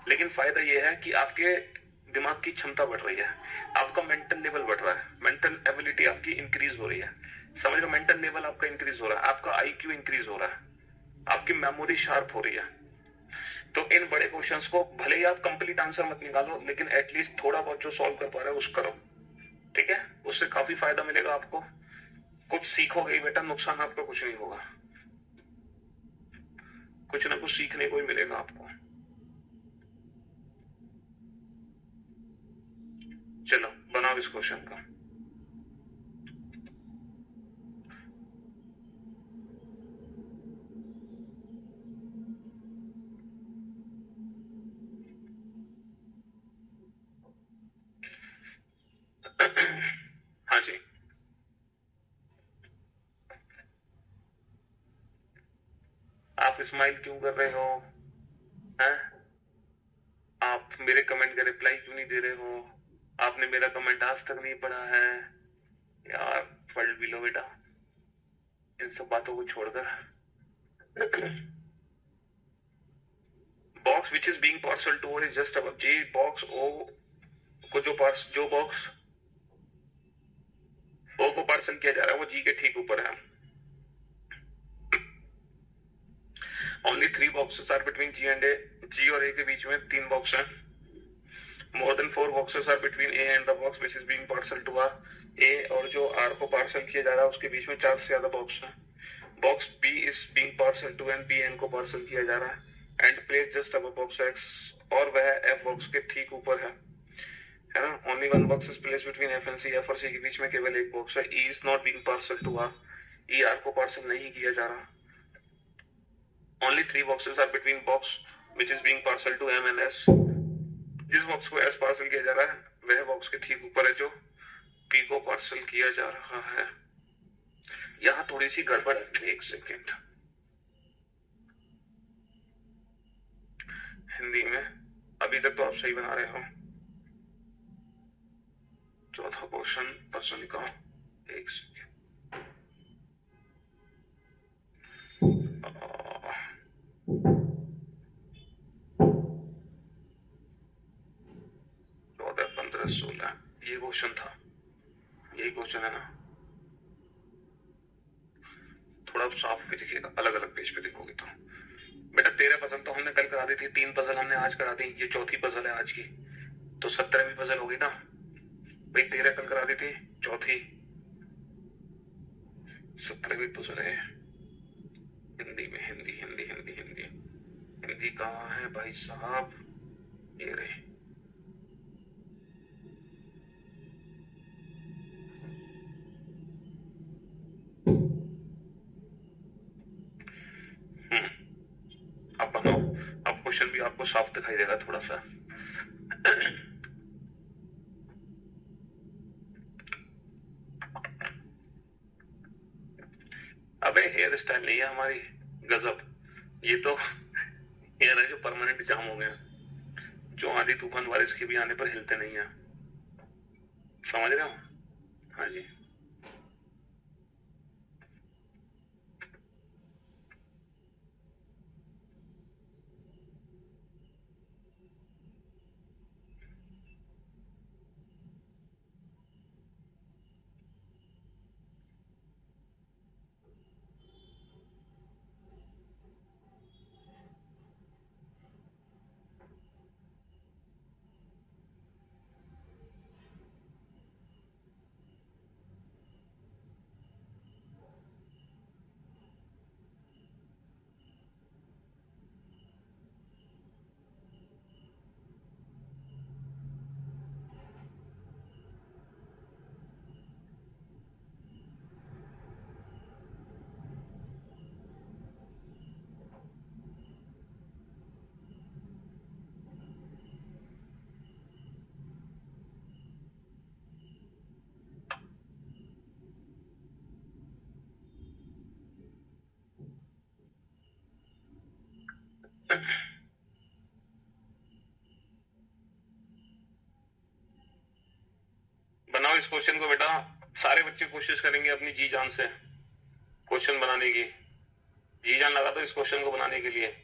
लेकिन फायदा ये है कि आपके दिमाग की क्षमता बढ़ रही है, आपका मेंटल लेवल बढ़ रहा है, मेंटल एबिलिटी आपकी इंक्रीज हो रही है। समझ लो, मेंटल लेवल आपका इंक्रीज हो रहा है, आपका आईक्यू इंक्रीज हो रहा है, आपकी मेमोरी शार्प हो रही है। तो इन बड़े क्वेश्चंस को भले ही आप कंप्लीट आंसर मत निकालो, लेकिन एटलीस्ट थोड़ा बहुत जो सॉल्व कर पा रहे हो उस करो, ठीक है। उससे काफी फायदा मिलेगा आपको, कुछ सीखोगे बेटा, नुकसान आपका कुछ नहीं होगा, कुछ ना कुछ सीखने को ही मिलेगा आपको। चलो बनाओ इस क्वेश्चन का। हाँ जी, आप स्माइल क्यों कर रहे हो हैं? आप मेरे कमेंट का रिप्लाई क्यों नहीं दे रहे हो? आपने मेरा कमेंट आज तक नहीं पढ़ा है यार? पढ़ भी लो बेटा, इन सब बातों को छोड़कर। Box which is being parcel two is just अब जी बॉक्स ओ को जो बॉक्स ओ को पार्सल किया जा रहा है वो जी के ठीक ऊपर है। Only 3 boxes are between G and A, G और ए के बीच में 3 बॉक्स है। More than 4 boxes are between A and the box which is being parcel to R. A और जो आर को पार्सल किया जा रहा है उसके बीच में 4 से ज्यादा बॉक्स है। Box B is being parcel to N, B N को पार्सल किया जा रहा है एंड प्लेस जस्ट अब बॉक्स एक्स, और वह एफ बॉक्स के ठीक ऊपर है ना। Only 1 box is place between F and C, F और सी के बीच में केवल एक बॉक्स है। E is not being parcel to R, E R को पार्सल नहीं किया जा रहा। Only 3 boxes are between box which is being parcel to M and S. जिस बॉक्स को S पार्सल किया जा रहा है वह बॉक्स के ठीक ऊपर है जो P को पार्सल किया जा रहा है। यहाँ थोड़ी सी गड़बड़ है, एक सेकेंड। हिंदी में अभी तक तो आप सही बना रहे हो। चौथा क्वेश्चन पर्सन का, एक सेकेंड। ये क्वेश्चन था, यही क्वेश्चन है ना। थोड़ा साफ भी दिखेगा, अलग अलग पेज पे देखोगे तो। बेटा 13 पजल तो हमने कल करा दी थी, 3 पजल हमने आज करा दी, ये चौथी पजल है आज की, तो 17वीं पजल होगी ना भाई। 13 कल करा दी थी, चौथी 17वीं पजल है। हिंदी में हिंदी हिंदी हिंदी हिंदी हिंदी कहाँ है भाई साहब? ये रहे। अब बनाओ, अब क्वेश्चन भी आपको साफ दिखाई देगा थोड़ा सा। अबे हेयर स्टाइल नहीं है हमारी, गजब। ये तो हेयर है जो परमानेंट जाम हो गया, जो आंधी तूफान बारिश के भी आने पर हिलते नहीं है, समझ रहे हो? हाँ जी। बनाओ इस क्वेश्चन को बेटा, सारे बच्चे कोशिश करेंगे अपनी जी जान से क्वेश्चन बनाने की। जी जान लगा दो इस क्वेश्चन को बनाने के लिए।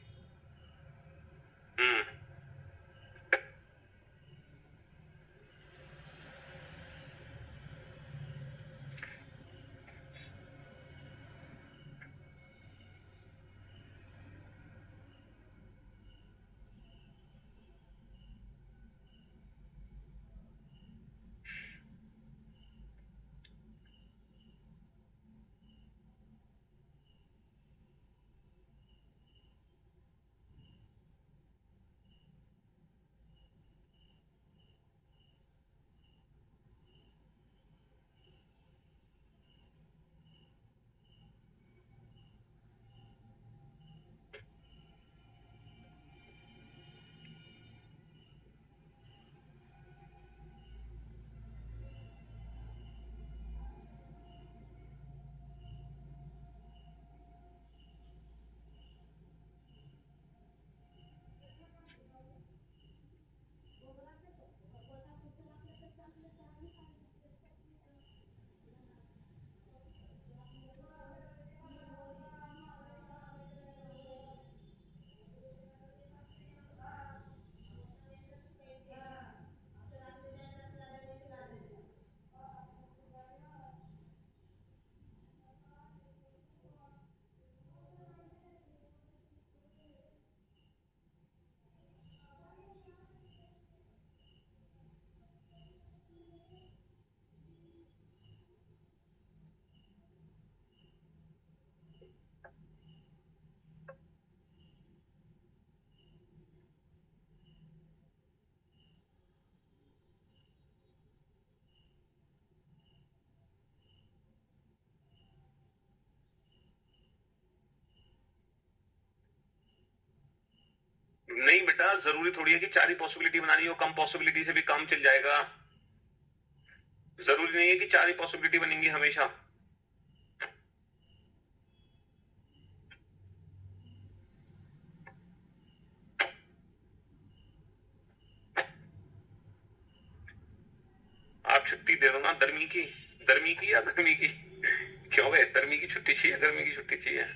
नहीं बेटा, जरूरी थोड़ी है कि 4 ही पॉसिबिलिटी बनानी हो, कम पॉसिबिलिटी से भी काम चल जाएगा। जरूरी नहीं है कि 4 ही पॉसिबिलिटी बनेंगी हमेशा। आप छुट्टी दे दो ना गर्मी की या गर्मी की। क्यों भाई, गर्मी की छुट्टी चाहिए, गर्मी की छुट्टी चाहिए?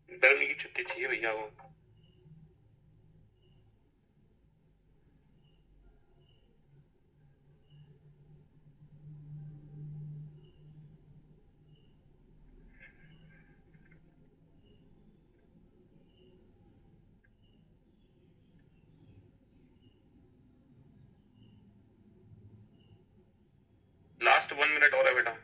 गर्मी की छुट्टी चाहिए भैया वो। लास्ट 1 मिनट और है बेटा।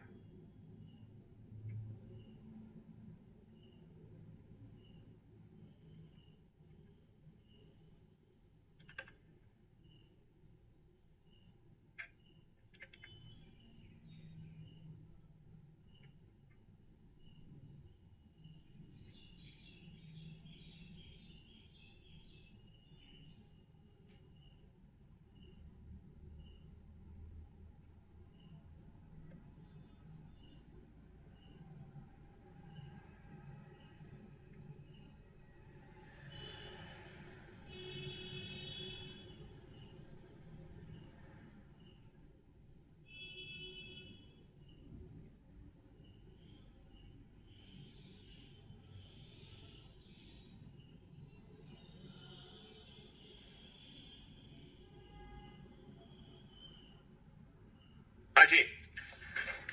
हाँ जी,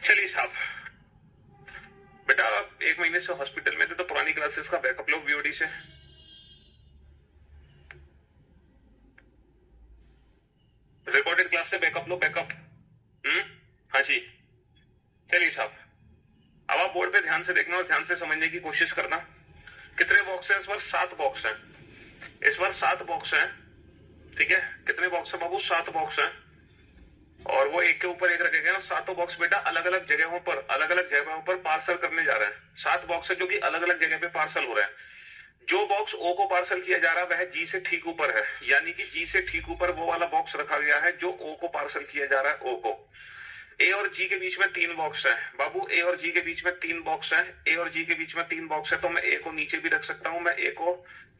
चलिए साहब। बेटा आप 1 महीने से हॉस्पिटल में थे, तो पुरानी क्लासेस का बैकअप लो वीओडी से। रिकॉर्डेड क्लास से बैकअप लो, बैकअप। हाँ जी, चलिए साहब। अब आप बोर्ड पे ध्यान से देखना और ध्यान से समझने की कोशिश करना। कितने बॉक्स है इस बार? 7 बॉक्स है इस बार, 7 बॉक्स है। ठीक है, कितने बॉक्स है बाबू? 7 बॉक्स है। और वो एक के ऊपर एक रखे गए ना। 7 बॉक्स बेटा अलग अलग जगहों पर पार्सल करने जा रहे हैं। 7 बॉक्स है जो कि अलग अलग जगह पे पार्सल हो रहा है। जो बॉक्स ओ को पार्सल किया जा रहा है वह जी से ठीक ऊपर है, यानी कि जी से ठीक ऊपर वो वाला बॉक्स रखा गया है जो ओ को पार्सल किया जा रहा है, ओ को। ए और जी के बीच में 3 बॉक्स है बाबू, ए और जी के बीच में 3 बॉक्स है, ए और जी के बीच में 3 बॉक्स है, तो मैं ए को नीचे भी रख सकता हूं, मैं ए को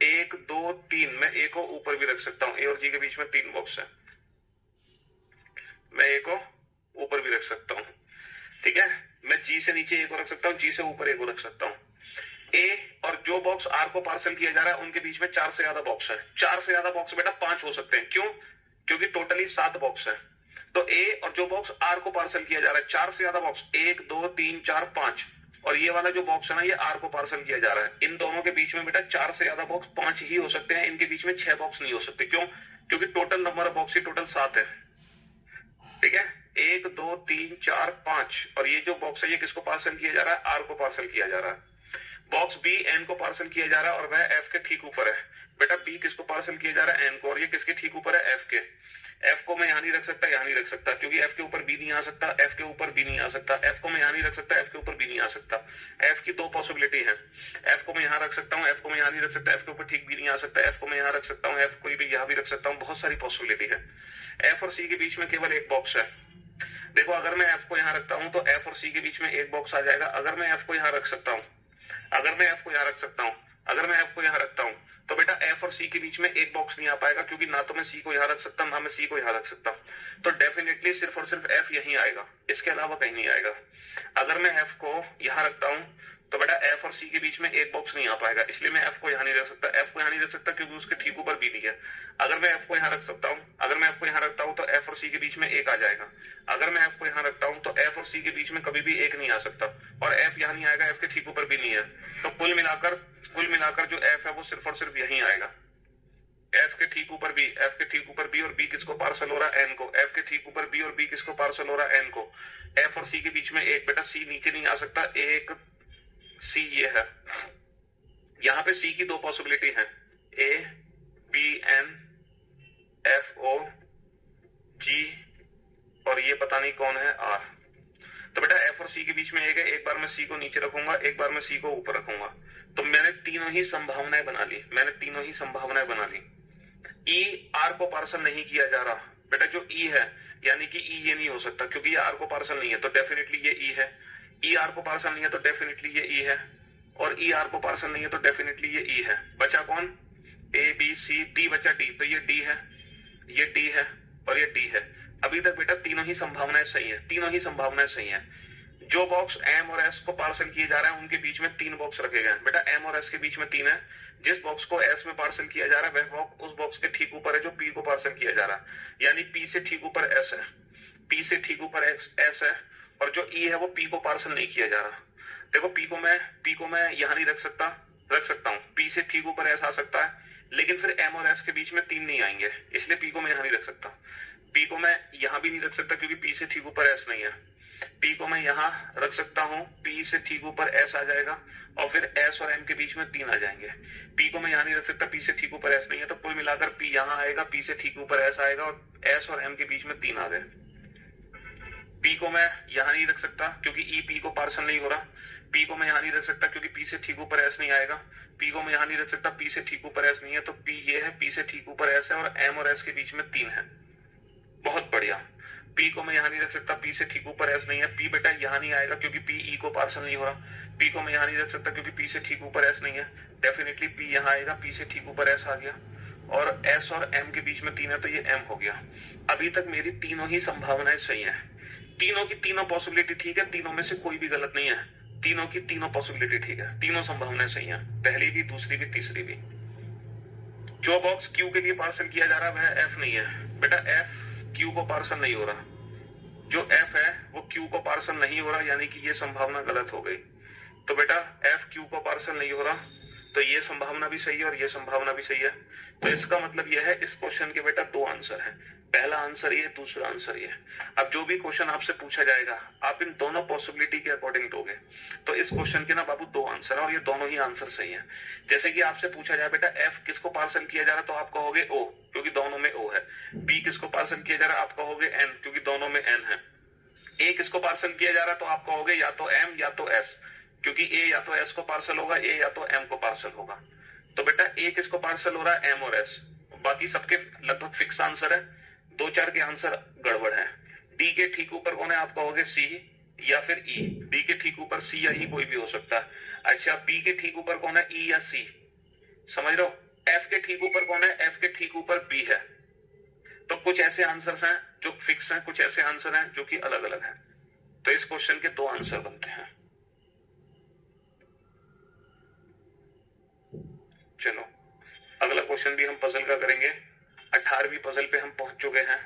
1 2 3, मैं ए को ऊपर भी रख सकता हूं। ए और जी के बीच में 3 बॉक्स है, मैं ए को ऊपर भी रख सकता हूं, ठीक है। मैं जी से नीचे ए को रख सकता हूं, जी से ऊपर ए को रख सकता हूं। ए और जो बॉक्स आर को पार्सल किया जा रहा है उनके बीच में 4 से ज्यादा बॉक्स है। 4 से ज्यादा बॉक्स बेटा 5 हो सकते हैं, क्यों? क्योंकि टोटली 7 बॉक्स है। तो ए और जो बॉक्स आर को पार्सल किया जा रहा है, 4 से ज्यादा बॉक्स, 1 2 3 4 5, और ये वाला जो बॉक्स है ना, ये आर को पार्सल किया जा रहा है। इन दोनों के बीच में बेटा 4 से ज्यादा बॉक्स 5 ही हो सकते हैं, इनके बीच में 6 बॉक्स नहीं हो सकते। क्यों? क्योंकि total number of box he total 7 है, ठीक है। 1 2 3 4 5, और ये जो बॉक्स है ये किसको पार्सल किया जा रहा है? आर को पार्सल किया जा रहा है। बॉक्स बी एन को पार्सल किया जा रहा है और वह एफ के ठीक ऊपर है। बेटा बी किसको पार्सल किया जा रहा है? एन को, और ये किसके ठीक ऊपर है? एफ के। एफ को मैं यहां नहीं रख सकता, यहां नहीं रख सकता, क्योंकि एफ के ऊपर बी नहीं आ सकता, एफ के ऊपर बी नहीं आ सकता। एफ को मैं यहां नहीं रख सकता, एफ के ऊपर बी नहीं आ सकता। एफ की 2 पॉसिबिलिटी है, एफ को मैं यहां रख सकता हूं, एफ को मैं यहां नहीं रख सकता, एफ के ऊपर ठीक भी नहीं आ सकता। एफ को मैं यहां रख सकता हूं, एफ को भी यहां भी रख सकता हूं, बहुत सारी पॉसिबिलिटी है। एफ और सी के बीच में केवल एक बॉक्स है। देखो अगर मैं एफ को यहां रखता हूं तो एफ और सी के बीच में एक बॉक्स आ जाएगा। अगर मैं एफ को यहां रख सकता हूं, अगर मैं एफ को यहां रख सकता हूं, अगर मैं एफ को यहां रखता हूं, तो बेटा एफ और सी के बीच में एक बॉक्स नहीं आ पाएगा, क्योंकि ना तो मैं सी को यहां रख सकता ना मैं सी को यहां रख सकता। तो डेफिनेटली सिर्फ और सिर्फ एफ यहीं आएगा, इसके अलावा कहीं नहीं आएगा। अगर मैं एफ को यहां रखता हूं तो बेटा एफ और सी के बीच में एक बॉक्स नहीं आ पाएगा, इसलिए मैं एफ को यहां नहीं रख सकता। एफ को यहां नहीं रख सकता क्योंकि उसके ठीक ऊपर बी नहीं है। अगर मैं एफ को यहां रख सकता हूं, अगर मैं एफ को यहां रखता हूं तो एफ और सी के बीच में एक आ जाएगा। अगर मैं एफ को यहां रखता हूं तो एफ और सी के बीच में कभी भी एक नहीं आ सकता, और एफ यहां नहीं आएगा, एफ के ठीक ऊपर भी नहीं है। तो कुल मिलाकर जो एफ है वो सिर्फ और सिर्फ यहीं आएगा। एफ के ठीक ऊपर बी, एफ के ठीक ऊपर बी, और बी किसको पार्सल हो रहा है? एन को। एफ के ठीक ऊपर बी और बी किसको पार्सल हो रहा है? एन को। एफ और सी के बीच में एक, बेटा सी नीचे नहीं आ सकता, एक सी ये है। यहां पे सी की 2 पॉसिबिलिटी है, A B N F O G, और ये पता नहीं कौन है? आर। तो बेटा एफ और सी के बीच में एक है, एक बार मैं सी को नीचे रखूंगा, एक बार मैं सी को ऊपर रखूंगा। तो मैंने तीनों ही संभावनाएं बना ली, मैंने तीनों ही संभावनाएं बना ली। ई आर को पार्सल नहीं किया जा रहा, बेटा जो ई है, यानी कि ई ये नहीं हो सकता, क्योंकि ये आर को पार्सल नहीं है, तो डेफिनेटली ये ई है। ई आर को पार्सल नहीं है तो डेफिनेटली ये ई है, और ई आर को पार्सल नहीं है तो डेफिनेटली ये ई है। बचा कौन? ए बी सी डी, बचा डी। तो ये डी है, ये डी है, और ये डी है। अभी तक बेटा तीनों ही संभावनाएं सही है, तीनों ही संभावनाएं सही है। जो बॉक्स एम और एस को पार्सल किए जा रहे हैं उनके बीच में 3 बॉक्स रखे गए हैं। बेटा एम और एस के बीच में 3 है। जिस बॉक्स को एस में पार्सल किया जा रहा है वह बॉक्स उस बॉक्स के ठीक ऊपर है जो पी को पार्सल किया जा रहा है, यानी पी से ठीक ऊपर एस है, पी से ठीक ऊपर एस है, और जो ई है वो पी को पार्सल नहीं किया जा रहा। देखो पी को मैं यहां नहीं रख सकता हूं, पी से ठीक ऊपर एस आ सकता है, लेकिन फिर एम और एस के बीच में 3 नहीं आएंगे, इसलिए पी को मैं यहां नहीं रख सकता। पी को मैं यहां भी नहीं रख सकता क्योंकि पी से ठीक ऊपर एस नहीं है। पी को मैं यहां रख सकता हूं, पी से ठीक ऊपर एस आ जाएगा, और फिर एस और एम के बीच में 3 आ जाएंगे। पी को मैं यहां नहीं रख सकता, पी से ठीक ऊपर एस नहीं है, तो कुल मिलाकर पी यहां आएगा, पी से ठीक ऊपर एस आएगा, और एस और एम के बीच में 3 आ गए। पी को मैं यहां नहीं रख सकता क्योंकि ई पी को पार्सल नहीं हो रहा। पी को मैं यहां नहीं रख सकता क्योंकि पी से ठीक ऊपर एस नहीं आएगा। पी को मैं यहां नहीं रख सकता, पी से ठीक ऊपर एस नहीं है, तो पी ये है, पी से ठीक ऊपर एस है, और एम और एस के बीच में 3 है। बहुत बढ़िया। पी को मैं यहां नहीं रख सकता, पी से ठीक ऊपर एस नहीं है, पी बेटा यहां नहीं आएगा क्योंकि पी ई को पार्सल नहीं हो रहा। पी को मैं यहां नहीं रख सकता क्योंकि पी से ठीक ऊपर एस नहीं है, डेफिनेटली पी यहां आएगा, पी से ठीक ऊपर एस आ गया, और एस और एम के बीच में 3 है, तो ये एम हो गया। अभी तक मेरी तीनों ही संभावनाएं सही है, तीनों की तीनों पॉसिबिलिटी ठीक है, तीनों में से कोई भी गलत नहीं है, तीनों की तीनों पॉसिबिलिटी ठीक है, तीनों संभावनाएं सही है, पहली भी, दूसरी भी, तीसरी भी। जो बॉक्स क्यू के लिए पार्सल किया जा रहा है वह एफ नहीं है। बेटा एफ क्यू को पार्सल नहीं हो रहा, जो एफ है वो क्यू को पार्सल नहीं हो रहा, यानी कि ये संभावना गलत हो गई। तो बेटा एफ क्यू को पार्सल नहीं हो रहा, तो ये संभावना भी सही है और ये संभावना भी सही है। तो इसका मतलब यह है इस क्वेश्चन के बेटा 2 आंसर हैं, पहला आंसर ये, दूसरा आंसर ये। अब जो भी क्वेश्चन आपसे पूछा जाएगा आप इन दोनों पॉसिबिलिटी के अकॉर्डिंग दोगे। तो इस क्वेश्चन के ना बाबू 2 आंसर है, और ये दोनों ही आंसर सही है। जैसे कि आपसे पूछा जाए बेटा एफ किसको पार्सल किया जा रहा है, तो आप कहोगे ओ, क्योंकि दोनों में ओ है। बी किसको पार्सल किया जा रहा है, आप कहोगे एन, क्योंकि दोनों में एन है। ए किसको पार्सल किया जा रहा है, तो आप कहोगे या तो एम या तो एस, क्योंकि ए या तो एस को पार्सल होगा, ए या तो एम को पार्सल होगा। तो बेटा ए किसको पार्सल हो रहा है, एम और एस। बाकी सबके लगभग फिक्स आंसर है, 2-4 के आंसर गड़बड़ है। डी के ठीक ऊपर कौन है? आप कहोगे सी या फिर ई। डी के ठीक ऊपर सी या ई कोई भी हो सकता है। अच्छा, बी के ठीक ऊपर कौन है? ई या सी। समझ लो। एफ के ठीक ऊपर कौन है? एफ के ठीक ऊपर बी है। तो कुछ ऐसे आंसर्स हैं जो फिक्स हैं, कुछ ऐसे आंसर हैं जो कि अलग अलग हैं। तो इस क्वेश्चन के दो आंसर बनते हैं। चलो अगला क्वेश्चन भी हम पजल का करेंगे। 18वीं पजल पे हम पहुंच चुके हैं।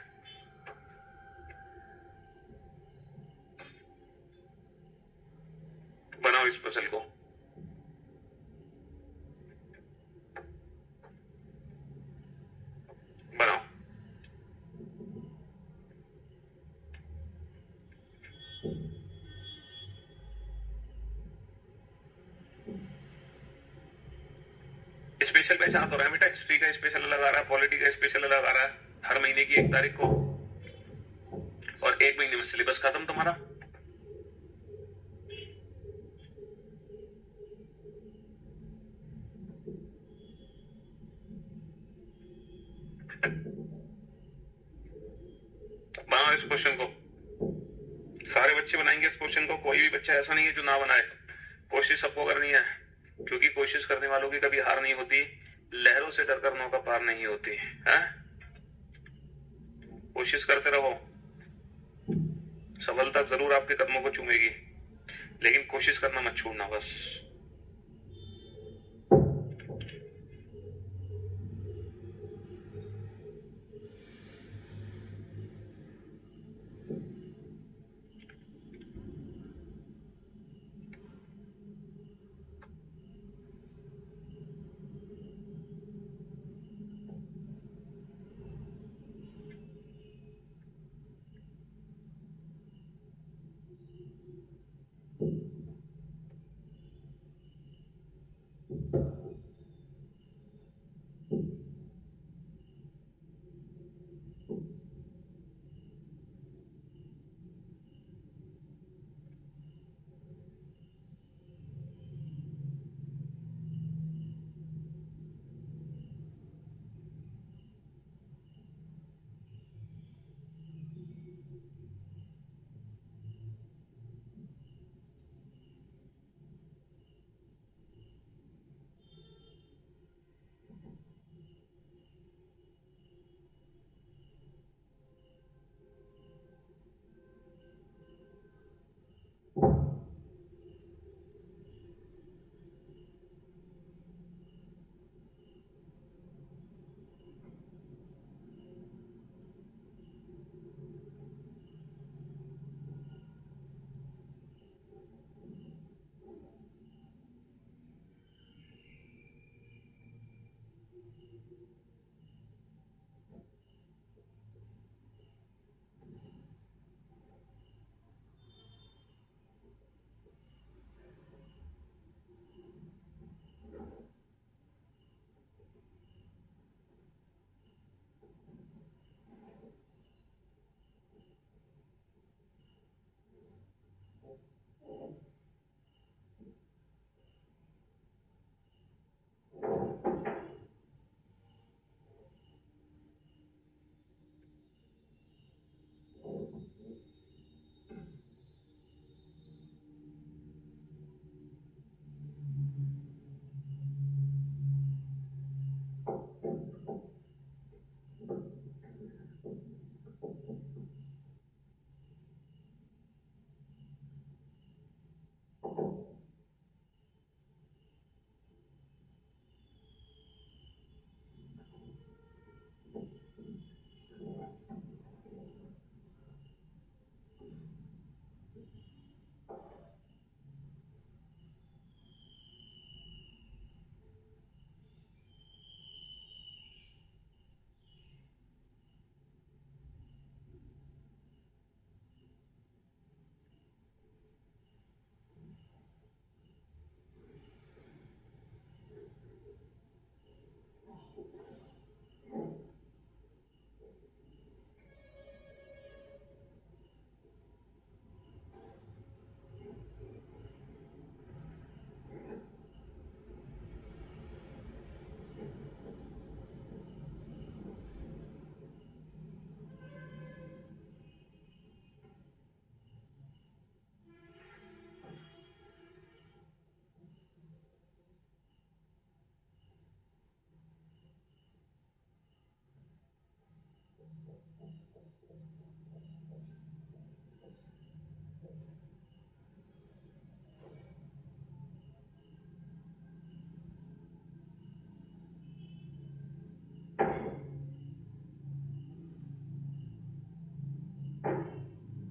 बनाओ इस पजल को। बनाओ। स्पेशल बैच आ तो रहा है बेटा। हिस्ट्री का स्पेशल अलग आ रहा है, पॉलिटी का स्पेशल अलग आ रहा है, हर महीने की 1 तारीख को। और 1 महीने में सिलेबस खत्म तुम्हारा। बनाओ इस क्वेश्चन को। सारे बच्चे बनाएंगे इस क्वेश्चन को, कोई भी बच्चा ऐसा नहीं है जो ना बनाए। कोशिश सबको करनी है, क्योंकि कोशिश करने वालों की कभी हार नहीं होती। लहरों से डरकर नौका पार नहीं होती है। कोशिश करते रहो, सफलता जरूर आपके कदमों को चूमेगी, लेकिन कोशिश करना मत छोड़ना बस।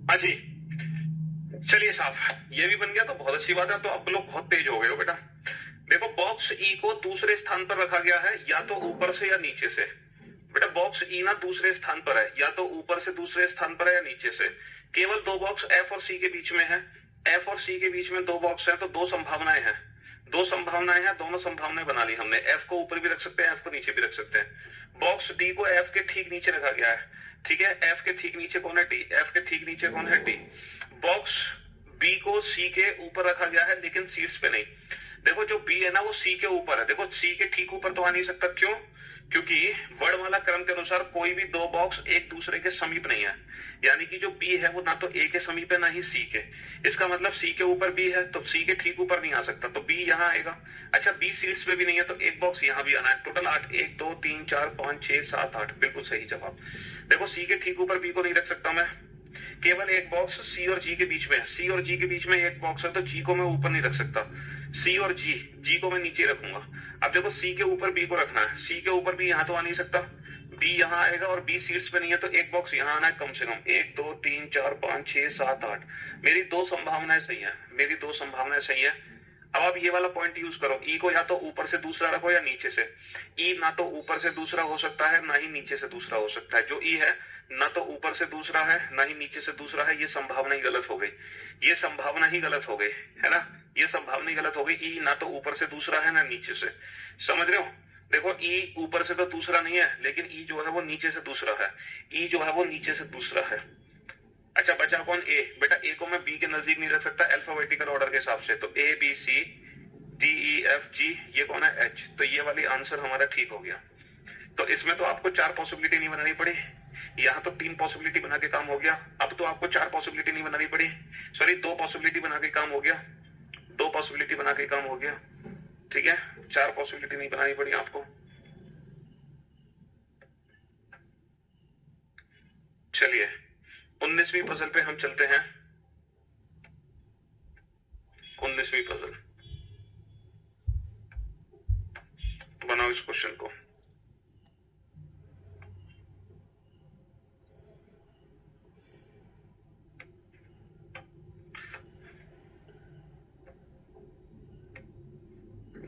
हाँ जी, चलिए साहब, ये भी बन गया तो बहुत अच्छी बात है। तो अब लोग बहुत तेज हो गए हो बेटा। देखो, बॉक्स ई को दूसरे स्थान पर रखा गया है, या तो ऊपर से या नीचे से। बेटा बॉक्स ई ना दूसरे स्थान पर है, या तो ऊपर से दूसरे स्थान पर है या नीचे से। केवल दो बॉक्स एफ और सी के बीच में है। एफ और सी के बीच में दो बॉक्स है, तो दो संभावनाएं हैं। दो संभावनाएं हैं, दोनों संभावनाएं बना ली हमने। एफ को ऊपर भी रख सकते हैं, एफ को नीचे भी रख सकते हैं। बॉक्स डी को एफ के ठीक नीचे रखा गया है। ठीक है, एफ के ठीक नीचे कौन है? डी। एफ के ठीक नीचे कौन है? डी। बॉक्स बी को सी के ऊपर रखा गया है, लेकिन सीट्स पे नहीं। देखो, जो बी है ना वो सी के ऊपर है। देखो, सी के ठीक ऊपर तो आ नहीं सकता। क्यों? क्योंकि वर्णमाला क्रम के अनुसार कोई भी दो बॉक्स एक दूसरे के समीप नहीं है। यानी कि जो बी है वो ना तो ए के समीप है ना ही सी के। इसका मतलब सी के ऊपर बी है, तो सी के ठीक ऊपर नहीं आ सकता, तो बी यहाँ आएगा। अच्छा, बी सीट्स पे भी नहीं है, तो एक बॉक्स यहाँ भी आना है। टोटल 8, 1 2 3 4 5 6 7 8, बिल्कुल सही जवाब। देखो, सी के ठीक ऊपर बी को नहीं रख सकता मैं। केवल एक बॉक्स सी और जी के बीच में है। सी और जी के बीच में एक बॉक्स है, तो जी को मैं ऊपर नहीं रख सकता। सी और जी, जी को मैं नीचे रखूंगा। अब देखो, सी के ऊपर बी को रखना है। सी के ऊपर बी यहाँ तो आ नहीं सकता, बी यहाँ आएगा, और बी सीट्स पे नहीं है, तो एक बॉक्स यहाँ आना है कम से कम। 1 2 3 4 5 6 7 8। मेरी दो संभावनाएं सही है, मेरी दो संभावनाएं सही है। अब आप ये वाला पॉइंट यूज करो। ई को या तो ऊपर से दूसरा रखो या नीचे से। ई ना तो ऊपर से दूसरा हो सकता है, ना ही नीचे से दूसरा हो सकता है। जो ई है ना तो ऊपर से दूसरा है, ना ही नीचे से दूसरा है। ये संभावना ही गलत हो गई, ये संभावना ही गलत हो गई, है ना? ये संभावना ही गलत हो गई। ई ना तो ऊपर से दूसरा है, ना नीचे से। समझ रहे हो? देखो, ई ऊपर से तो दूसरा नहीं है, लेकिन ई जो है वो नीचे से दूसरा है। ई जो है वो नीचे से दूसरा है। अच्छा, बचा कौन? ए। बेटा, ए को मैं बी के नजदीक नहीं रख सकता अल्फाबेटिकल ऑर्डर के हिसाब से, तो A B C D E F G, ये कौन है? एच। तो ये वाली आंसर हमारा ठीक हो गया। तो इसमें तो आपको 4 पॉसिबिलिटी नहीं बनानी पड़ी, यहाँ तो 3 पॉसिबिलिटी बना के काम हो गया। अब तो आपको 4 पॉसिबिलिटी नहीं बनानी पड़ी, सॉरी 2 पॉसिबिलिटी बना के काम हो गया। 2 पॉसिबिलिटी बना के काम हो गया। ठीक है, 4 पॉसिबिलिटी नहीं बनानी पड़ी आपको। चलिए, 19वीं पजल पे हम चलते हैं। 19वीं पजल बनाओ इस क्वेश्चन को।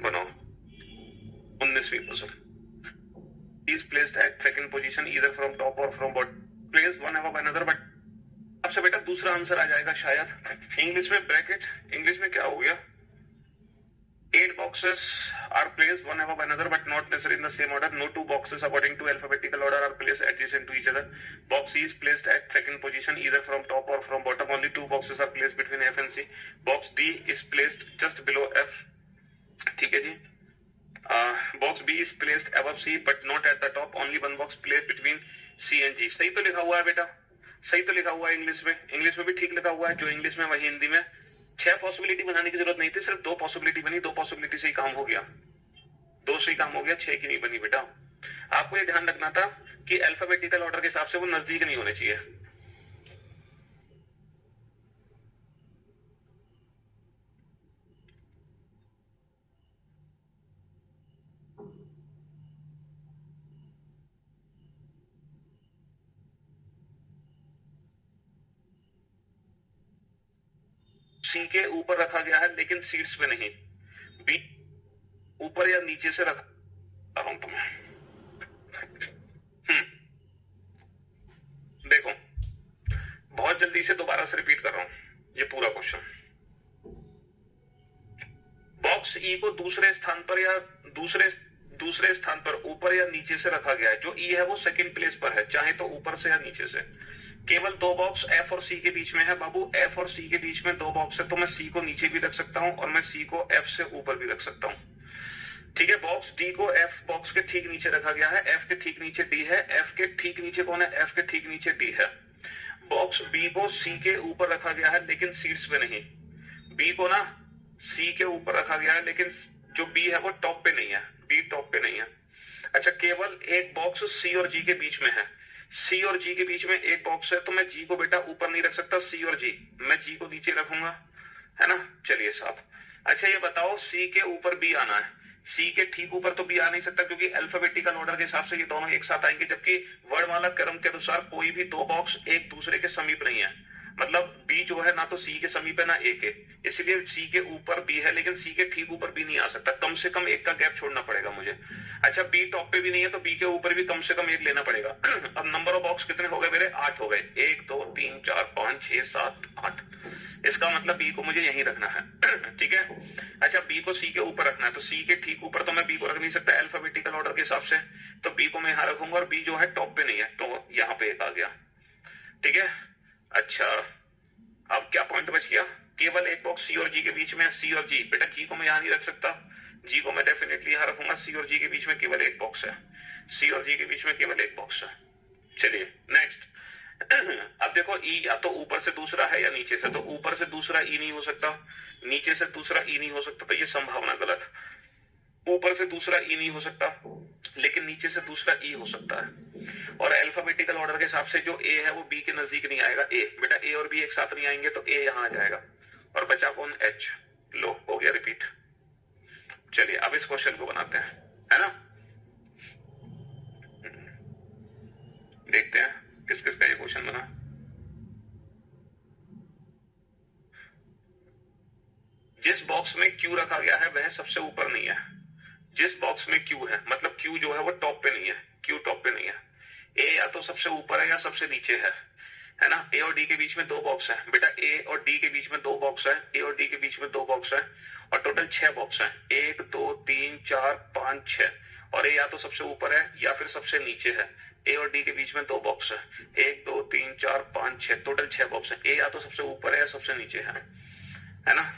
बनाओ 19वीं puzzle. is placed at second position either from top or from bottom, placed one above another, but आपसे बेटा दूसरा आंसर आ जाएगा शायद। इंग्लिश में ब्रैकेट, इंग्लिश में क्या हो गया? 8 boxes are placed one above another but not necessarily in the same order. No 2 boxes according to alphabetical order are placed adjacent to each other. Box C is placed at second position either from top or from bottom. Only 2 boxes are placed between F and C. Box D is placed just below F. ठीक है जी। Box B is placed above C but not at the top. Only one box placed between C and G. सही तो लिखा हुआ है बेटा, सही तो लिखा हुआ है इंग्लिश में। इंग्लिश में भी ठीक लिखा हुआ है, जो इंग्लिश में वही हिंदी में। 6 पॉसिबिलिटी बनाने की जरूरत नहीं थी, सिर्फ 2 पॉसिबिलिटी बनी। 2 पॉसिबिलिटी से ही काम हो गया, 2 से ही काम हो गया, 6 की नहीं बनी बेटा। आपको ये ध्यान रखना था कि अल्फाबेटिकल ऑर्डर के हिसाब से वो नजदीक नहीं होने चाहिए। सी के ऊपर रखा गया है, लेकिन सीट्स पे नहीं। बी ऊपर या नीचे से रख रहा हूं तुम्हें। देखो, बहुत जल्दी से दोबारा से रिपीट कर रहा हूं ये पूरा क्वेश्चन। बॉक्स ई को दूसरे स्थान पर या दूसरे स्थान पर ऊपर या नीचे से रखा गया है। जो ई है वो सेकंड प्लेस पर है, चाहे तो ऊपर से या नीचे से। केवल 2 बॉक्स एफ और सी के बीच में है बाबू। एफ और सी के बीच में 2 बॉक्स है, तो मैं सी को नीचे भी रख सकता हूं और मैं सी को एफ से ऊपर भी रख सकता हूं। ठीक है, बॉक्स डी को एफ बॉक्स के ठीक नीचे रखा गया है। एफ के ठीक नीचे डी है। एफ के ठीक नीचे कौन है? एफ के ठीक नीचे डी है। बॉक्स बी को सी के ऊपर रखा गया है, लेकिन सीट्स पे नहीं। बी को ना सी के ऊपर रखा गया है, लेकिन जो बी है वो टॉप पे नहीं है। बी टॉप पे नहीं है। अच्छा, केवल एक बॉक्स सी और जी के बीच में है। सी और जी के बीच में एक बॉक्स है, तो मैं जी को बेटा ऊपर नहीं रख सकता, सी और जी, मैं जी को नीचे रखूंगा, है ना। चलिए साहब, अच्छा ये बताओ सी के ऊपर बी आना है, सी के ठीक ऊपर तो बी आ नहीं सकता क्योंकि अल्फाबेटिकल ऑर्डर के हिसाब से ये दोनों एक साथ आएंगे, जबकि वर्णमाला क्रम के अनुसार कोई भी दो बॉक्स एक दूसरे के समीप नहीं है। मतलब बी जो है ना तो सी के समीप है ना ए के, इसलिए सी के ऊपर बी है लेकिन सी के ठीक ऊपर बी नहीं आ सकता, कम से कम एक का गैप छोड़ना पड़ेगा मुझे। अच्छा बी टॉप पे भी नहीं है तो बी के ऊपर भी कम से कम एक लेना पड़ेगा। अब नंबर ऑफ बॉक्स कितने हो गए मेरे? 8 हो गए, 1 2 3 4 5 6 7 8। इसका मतलब बी को मुझे यहीं रखना है। ठीक है। अच्छा बी को सी के ऊपर रखना है, तो सी के ठीक ऊपर तो मैं बी को रख नहीं सकता अल्फाबेटिकल ऑर्डर के हिसाब से, तो बी को मैं यहां रखूंगा और बी जो है टॉप पे नहीं है तो यहाँ पे एक आ गया। ठीक है। अच्छा अब क्या पॉइंट बच गया? केवल एक बॉक्स सी और जी के बीच में, सी और जी, बेटा जी को मैं यहां नहीं रख सकता, जी को मैं डेफिनेटली यहां रखूंगा, सी और जी के बीच में केवल एक बॉक्स है, सी और जी के बीच में केवल एक बॉक्स है। चलिए नेक्स्ट। अब देखो ई या तो ऊपर से दूसरा है या नीचे से, तो ऊपर से दूसरा ई नहीं हो सकता, नीचे से दूसरा ई नहीं हो सकता, तो ये संभावना गलत। ऊपर से दूसरा ई नहीं हो सकता लेकिन नीचे से दूसरा ई हो सकता है, और अल्फाबेटिकल ऑर्डर के हिसाब से जो ए है वो बी के नजदीक नहीं आएगा। ए बेटा ए और बी एक साथ नहीं आएंगे तो ए यहां आ जाएगा, और बचा कौन? एच। लो हो गया रिपीट। चलिए अब इस क्वेश्चन को बनाते हैं, है ना। देखते हैं किस किस का ये क्वेश्चन बना। जिस बॉक्स में क्यू रखा गया है वह सबसे ऊपर नहीं है। जिस बॉक्स में क्यू है मतलब क्यू जो है वो टॉप पे नहीं है, क्यू टॉप पे नहीं है, ए या तो सबसे ऊपर है या सबसे नीचे है ना। ए और डी के बीच में दो बॉक्स है बेटा, ए और डी के बीच में दो बॉक्स है, ए और डी के बीच में दो बॉक्स है, और टोटल 6 बॉक्स है, 1 2 3 4 5 6, और ए या तो सबसे ऊपर है या फिर सबसे नीचे है। ए और डी के बीच में दो बॉक्स है, 1 2 3 4 5 6, टोटल 6 बॉक्स है, ए या तो सबसे ऊपर है या सबसे नीचे है ना।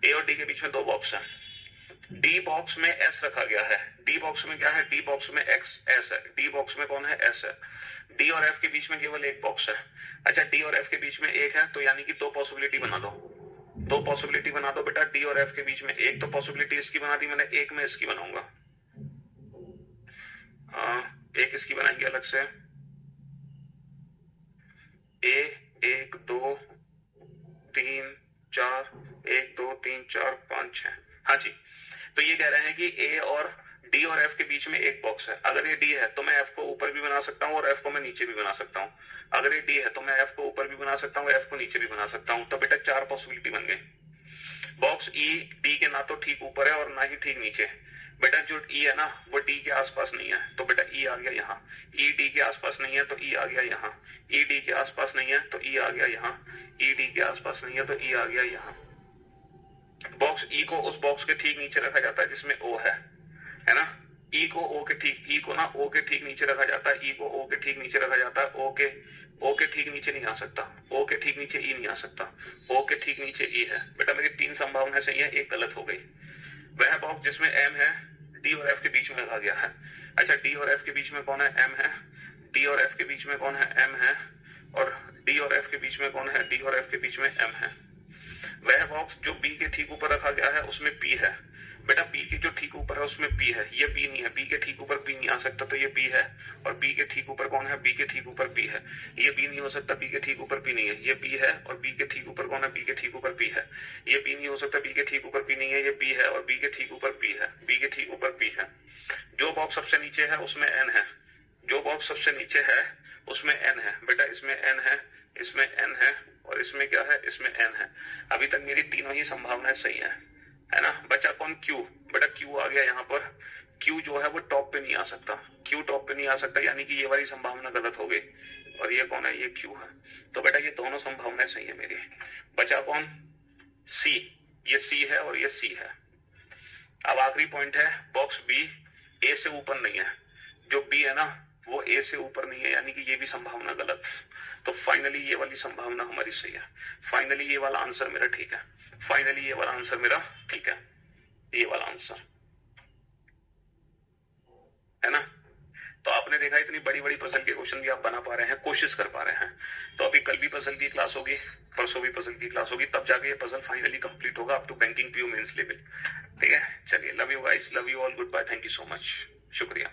ए और डी के बीच में दो बॉक्स है, डी बॉक्स में एस रखा गया है, डी बॉक्स में क्या है? डी बॉक्स में एक्स एस है, डी बॉक्स में कौन है? एस है। डी और एफ के बीच में केवल एक बॉक्स है। अच्छा डी और एफ के बीच में एक है तो यानी कि दो पॉसिबिलिटी बना दो, दो पॉसिबिलिटी बना दो बेटा। डी और एफ के बीच में एक तो पॉसिबिलिटी इसकी बना दी मैंने, एक में इसकी बनाऊंगा, एक इसकी बनाएंगे अलग से, ए 1 2 3 4 1 2 3 4 5 6। हाँ जी, तो ये कह रहे हैं कि ए और डी और एफ के बीच में एक बॉक्स है। अगर ये डी है तो मैं एफ को ऊपर भी बना सकता हूँ और एफ को मैं नीचे भी बना सकता हूँ। अगर ये डी है तो मैं एफ को ऊपर भी बना सकता हूँ, एफ को नीचे भी बना सकता हूँ। तो बेटा 4 पॉसिबिलिटी बन गई। बॉक्स ई डी के ना तो ठीक ऊपर है और ना ही ठीक नीचे। बेटा जो ई है ना वो डी के आसपास नहीं है, तो बेटा ई आ गया यहाँ। ई डी के आसपास नहीं है तो ई आ गया यहाँ। ई डी के आसपास नहीं है तो ई आ गया यहाँ। ई डी के आसपास नहीं है तो ई आ गया यहाँ। बॉक्स ई को उस बॉक्स के ठीक नीचे रखा जाता है जिसमें ओ है ना। ई को ओ के ठीक, ई को ना ओ के ठीक नीचे रखा जाता है, ई को ओ के ठीक नीचे रखा जाता है। ओ के ठीक नीचे नहीं आ सकता, ओ के ठीक नीचे ई नहीं आ सकता, ओ के ठीक नीचे ई है। बेटा मेरी 3 संभावनाएं सही है, एक गलत हो गई। वह बॉक्स जिसमें एम है डी और एफ के बीच में रखा गया है। अच्छा डी और एफ के बीच में कौन है? एम है। डी और एफ के बीच में कौन है? एम है। और डी और एफ के बीच में कौन है? डी और एफ के बीच में एम है। वह बॉक्स जो बी के ठीक ऊपर रखा गया है उसमें पी है। बेटा बी के जो ठीक ऊपर है उसमें पी है, ये बी नहीं है, बी के ठीक ऊपर पी नहीं आ सकता तो ये बी है। और बी के ठीक ऊपर कौन है? बी के ठीक ऊपर पी है, ये बी नहीं हो सकता, बी के ठीक ऊपर पी नहीं है, ये बी है। और बी के ठीक ऊपर कौन है? बी के ठीक ऊपर पी है, ये बी नहीं हो सकता, बी के ठीक ऊपर पी नहीं है, ये बी है। और बी के ठीक ऊपर पी है, बी के ठीक ऊपर पी है। जो बॉक्स सबसे नीचे है उसमें एन है, जो बॉक्स सबसे नीचे है उसमें एन है। बेटा इसमें एन है, इसमें एन है, और इसमें क्या है? इसमें एन है। अभी तक मेरी तीनों ही संभावनाएं सही है ना। बचा कौन? क्यू। बेटा क्यू आ गया यहाँ पर। क्यू जो है वो टॉप पे नहीं आ सकता, क्यू टॉप पे नहीं आ सकता, यानी कि ये वाली संभावना गलत हो गई। और ये कौन है? ये क्यू है। तो बेटा ये दोनों संभावनाएं सही है मेरी। बचा कौन? सी। ये सी है और ये सी है। अब आखिरी पॉइंट है, बॉक्स बी ए से ऊपर नहीं है। जो बी है ना वो ए से ऊपर नहीं है, यानी कि ये भी संभावना गलत। तो फाइनली ये वाली संभावना हमारी सही है। फाइनली ये वाला आंसर मेरा ठीक है। फाइनली ये वाला आंसर मेरा ठीक है, ये वाला आंसर है ना। तो आपने देखा इतनी बड़ी बड़ी पजल के क्वेश्चन भी आप बना पा रहे हैं, कोशिश कर पा रहे हैं। तो अभी कल भी पजल की क्लास होगी, परसों भी पजल की क्लास होगी, तब जाके ये पजल फाइनली कंप्लीट होगा up to banking PO mains level. ठीक है, चलिए, love you guys, love you all, goodbye, thank you so much, शुक्रिया।